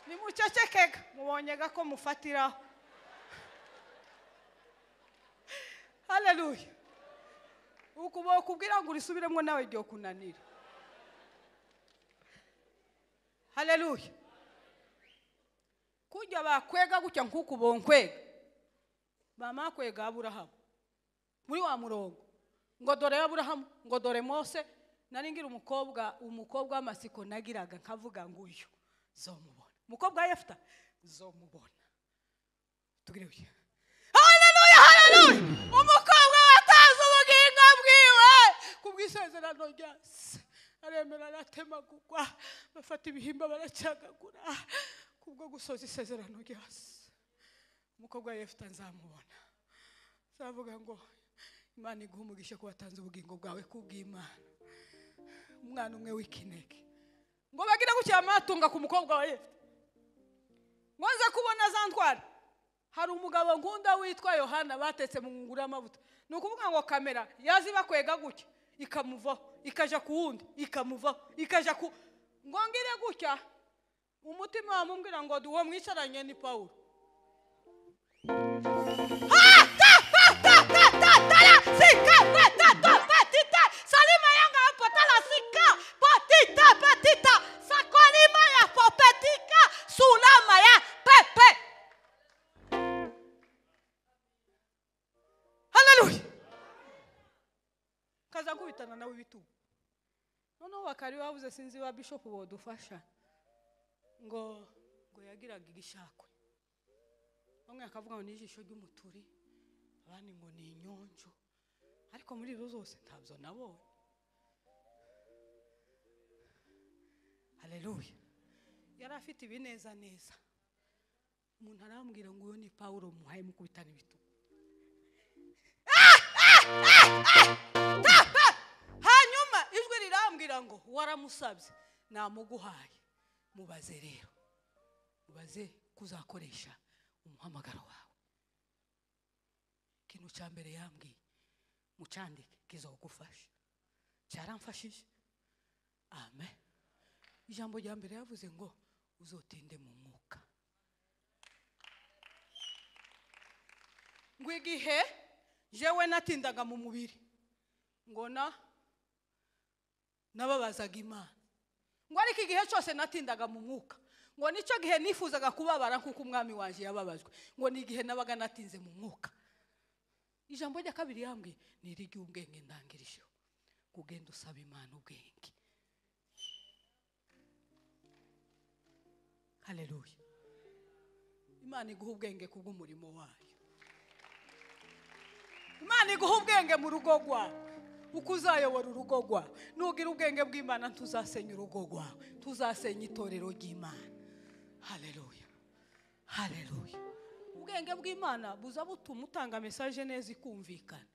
nimucecekeka, mubonyega ko mufatiraho. Haleluya. Ukubo kubwira ngo urisubiremo nawe ryo kunanira. Haleluya. Kujya bakwega gutya nkuko bonkwega, bama kwega Aburahamu muri wa murongo, ngo dore Aburahamu, ngo dore Mose. Naringira umukobwa w'amasiko nagiraga nkavuga ngo uyu zomubona, umukobwa wa Yefta zomubona. Tugirewe. Haleluya, haleluya. Umukobwa wataza ubugingo bwiwe kubwisezerano ryase, aremera aratemagurwa, bafata ibihimba baracagagura kubwo gusoza isezerano ryase. Umukobwa wa Yefta nzamubona, zavuga ngo Imana iguha umugisha ko watanze ubugingo bwawe kubw'Imana. Umwana umwe w'ikinege ngo bagira gutya amatunga ku mukobwa wa Yefta, ngoza kubona zantwara. Hari umugabo nkunda witwa Yohana batetse mu ngunguru y'amavuta. Nukuvuga ngo kamera yazi bakwega gutya ikamuvaho, ikaja ku wundi, ikamuvaho, ikaja ku ngongire gutya, umutima wamumbwira ngo duwo mwicaranye ni Paulo. Salima yanga potala sika patita sakolima ya popetika sulama ya pepe. Haleluya. Kaza kubitana nawe bitugu. Noneho bakari bavuze sinzi wa bishop bodufasha ngo yagiraga igishakwe. Bamwe akavuga ngo nijisho ry'umuturi, abandi ngo ni inyonjo, ariko muri izo zose ntabyo nabonye. Haleluya. Yari afite ibineza neza. Umuntu arambwira ngo uyo ni Paulo muhaye mukubitana ibitugu. Hanyuma ijwi rirambwira ngo waramusabye namuguhaye. Mubaze rero, mubaze kuzakoresha umuhamagaro wawe. Ikintu cya mbere yambwiye mucandike kizogufasha, cyaramfashije. Amen. Ijambo rya mbere yavuze ngo uzotinde mu mwuka. Ngo igihe jewe natindaga mu mubiri ngo nababazaga Imana, ngo ariko igihe cyose natindaga mu mwuka, ngo nicyo gihe nifuzaga kubabara kuko umwami waje yababajwe, ngo ni igihe nabaga natinze mu mwuka. Ijambo rya kabiri yambwiye ni irigi ubwenge ndangirijeho, kugenda usaba Imana ubwenge. Haleluya. Imana iguha ubwenge kubw'umurimo wayo. Imana iguha ubwenge mu rugo rwawe, uko uzayobora urugo rwawe. Nugira ubwenge bw'Imana ntuzasenya urugo rwawe, tuzasenya itorero ry'Imana. Haleluya, Haleluya. Ubwenge bw'Imana buza butuma utanga message neza ikumvikana.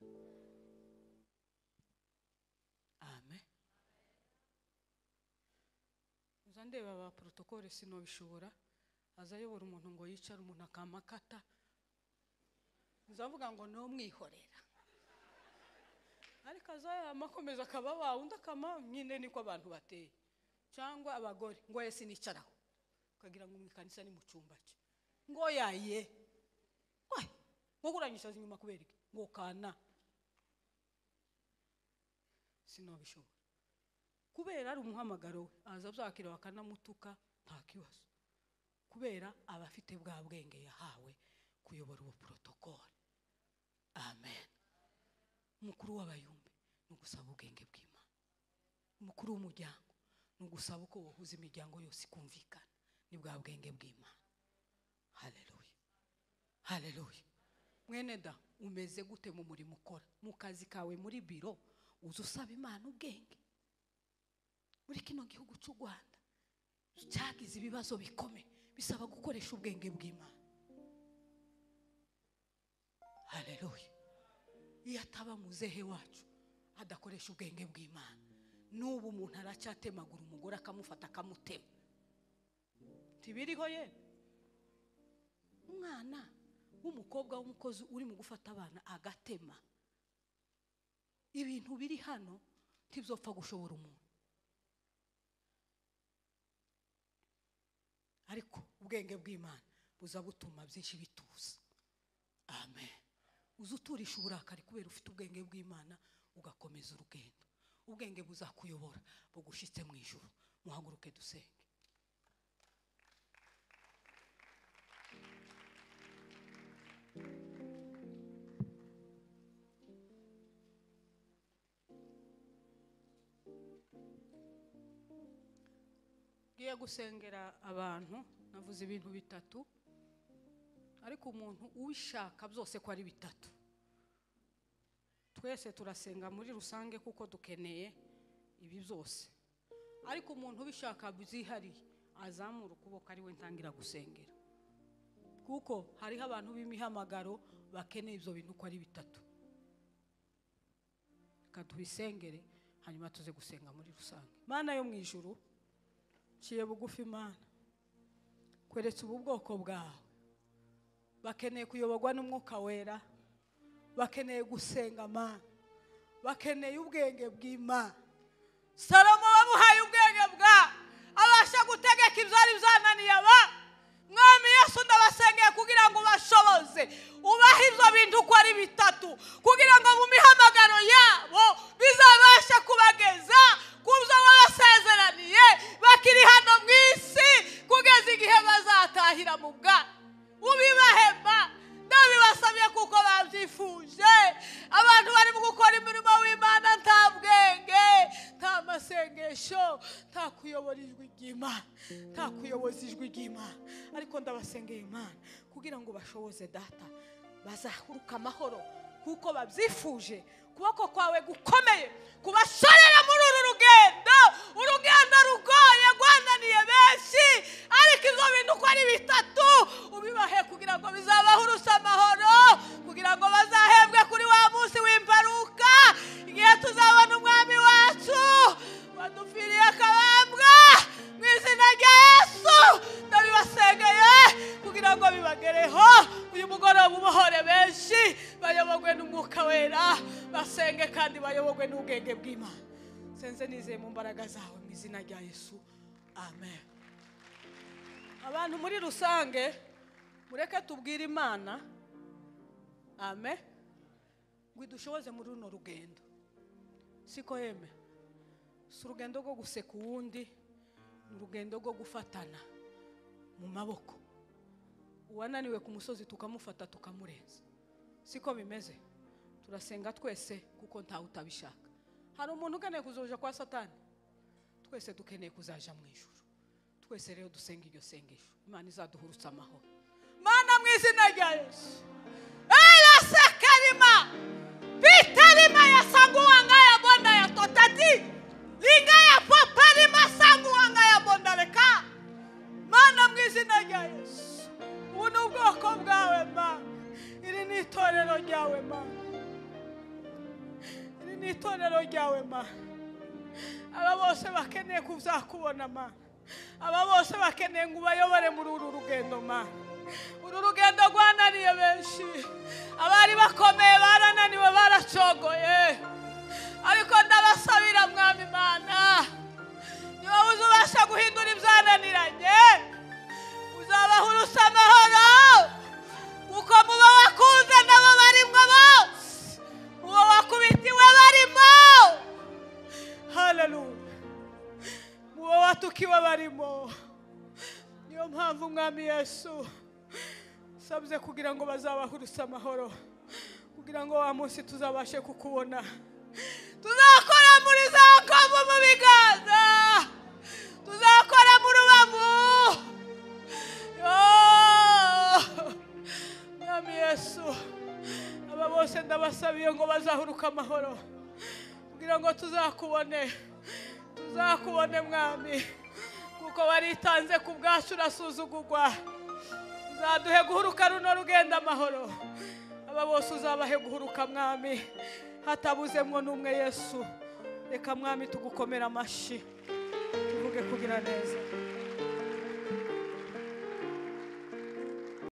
Amen. Uzandeba ba protocole sino bishobora azayobora umuntu ngo yicara umuntu akamakata. Uzavuga ngo no mwihorera. Ariko azaya amakomeza akaba wa undi akama nyine niko abantu bateye. Cyangwa abagore ngo yesi nicaraho. Ukagira ngo mwikanisa ni mu cyumba cye. Ngo yaye. Wai, ngo kuranyisha inyuma kubera iki? Ngo kana. Sino bishobora. Kubera ari umuhamagaro we, aza byakira bakanamutuka nta kibazo. Kubera abafite bwa bwenge yahawe kuyobora ubu protocole. Amen. Mukuru w'abayumbe nugusaba ubwenge bw'Imana. Mukuru w'umuryango nugusaba uko wohuza imiryango yose ikumvikana ni bwa bwenge bw'Imana. Haleluya. Haleluya. Mwene da umeze gute mu murimo ukora? Mu kazi kawe muri biro uzusaba Imana ubwenge. Muri kino gihugu cy'u Rwanda cyagize ibibazo bikomeye bisaba gukoresha ubwenge bw'Imana. Haleluya. Iyo ataba muzehe wacu adakoresha ubwenge bw'Imana n'ubu umuntu aracyatemagura umugore akamufata akamutema. Tibiriho ye umwana w'umukobwa w'umukozi uri mu gufata abana agatema. Ibintu biri hano ntibizopfa gushobora umuntu. Ariko ubwenge bw'Imana buza butuma byinshi bituza. Amen. Uzuturisha uburakari kubera ufite ubwenge bw'Imana ugakomeza urugendo. Ubwenge buzakuyobora bugushitse mu ijuru. Muhaguruke dusenge. Giye gusengera abantu navuze ibintu bitatu. Ariko umuntu uwishaka byose ko ari bitatu. Twese turasenga muri rusange kuko dukeneye ibi byose. Ariko umuntu ubishaka byihariye azamura ukuboko ari we ntangira gusengera. Kuko hariho abantu b'imihamagaro bakeneye ibyo bintu ko ari bitatu. Katubisengere hanyuma tuze gusenga muri rusange. Mana yo mu ijuru ciye bugufi Mana. Kweretse ubu bwoko bwawe. Bakeneye kuyoborwa n'umwuka wera. Bakeneye gusenga Mana. Bakeneye ubwenge bw'Imana. Salomo bamuhaye ubwenge bwa abasha gutegeka ibyari byananiye aba. Mwami Yesu ndabasengeye kugira ngo bashoboze ubahe ibyo bintu ko ari bitatu kugira ngo mu mihamagaro yabo bizabasha kubageza kubyo babasezeraniye bakiri hano mu isi kugeza igihe bazatahira mu bwami. Ubibahemba ndabibasabye kuko babyifuje. Abantu bari mu gukora imirimo w'Imana nta bwenge nta masengesho nta kuyobora ijwi ry'Imana nta kuyoboza ijwi ry'Imana. Ariko ndabasengeye Imana kugira ngo bashoboze data bazahuruka amahoro kuko babyifuje. Kuboko kwawe gukomeye kubashorera muri uru rugendo. Urugendo rugoye rwananiye benshi ariko ibyo bintu ko ari bitatu ubibahe kugira ngo bizabahurusha amahoro kugira ngo bazahembwe kuri wa munsi w'imperuka igihe tuzabona umwami wacu wadupfiriye akabambwa mu izina rya Yesu. Ndabibasengeye kugira ngo bibagereho uyu mugoroba ubohore benshi bayobogwe n'umwuka wera basenge kandi bayobogwe n'ubwenge bw'Imana. Senze nizeye mu mbaraga zawe mu izina rya Yesu. Amen. Abantu muri rusange mureke tubwire Imana amen ngo idushoboze muri runo rugendo. Siko yeme si urugendo rwo guseka uwundi ni urugendo rwo gufatana mu maboko. Uwananiwe ku musozi tukamufata tukamurenza. Siko bimeze. Turasenga twese kuko ntawe utabishaka. Hari umuntu ukeneye kuzoja kwa Satani. Twese dukeneye kuzaja mu ijuru. Twese rero dusenga iryo sengesho. Imana izaduhurutsa amahoro. Mana mu izina rya Yesu. Ela sekalima. Bitalima ya sangu wanga ya bonda ya totati. Linga ya popalima sangu wanga ya bonda leka. Mana mu izina rya Yesu. Uno itorero ryawe ma, iri ni itorero ryawe ma. Aba bose bakeneye kuzakubona ma, aba bose bakeneye ngo ubayobore muri uru rugendo ma. Uru rugendo rwananiye benshi, abari bakomeye barananiwe baracogoye, ariko ndabasabira mwami Imana, niba uzubasha guhindura ibyananiranye, uzabaha urusa amahoro, kuko mubo wakunze nabo barimo bose, mubo wakubitiwe barimo, haleluya, mubo watukiwe barimo. Niyo mpamvu mwami Yesu sabye kugira ngo bazabaha urusa amahoro, kugira ngo wa munsi tuzabashe kukubona, tuzakora muri za Yakobo mu biganza, tuzakora mu rubavu. Mwami Yesu, aba bose ndabasabiye ngo bazahuruka amahoro, kugira ngo tuzakubone mwami, kuko waritanze ku bwacu urasuzugurwa. Uzaduhe guhuruka runo rugenda amahoro, aba bose uzabahe guhuruka mwami, hatabuzemwo n'umwe Yesu. Reka mwami tugukomera amashi, tuvuge kugira neza.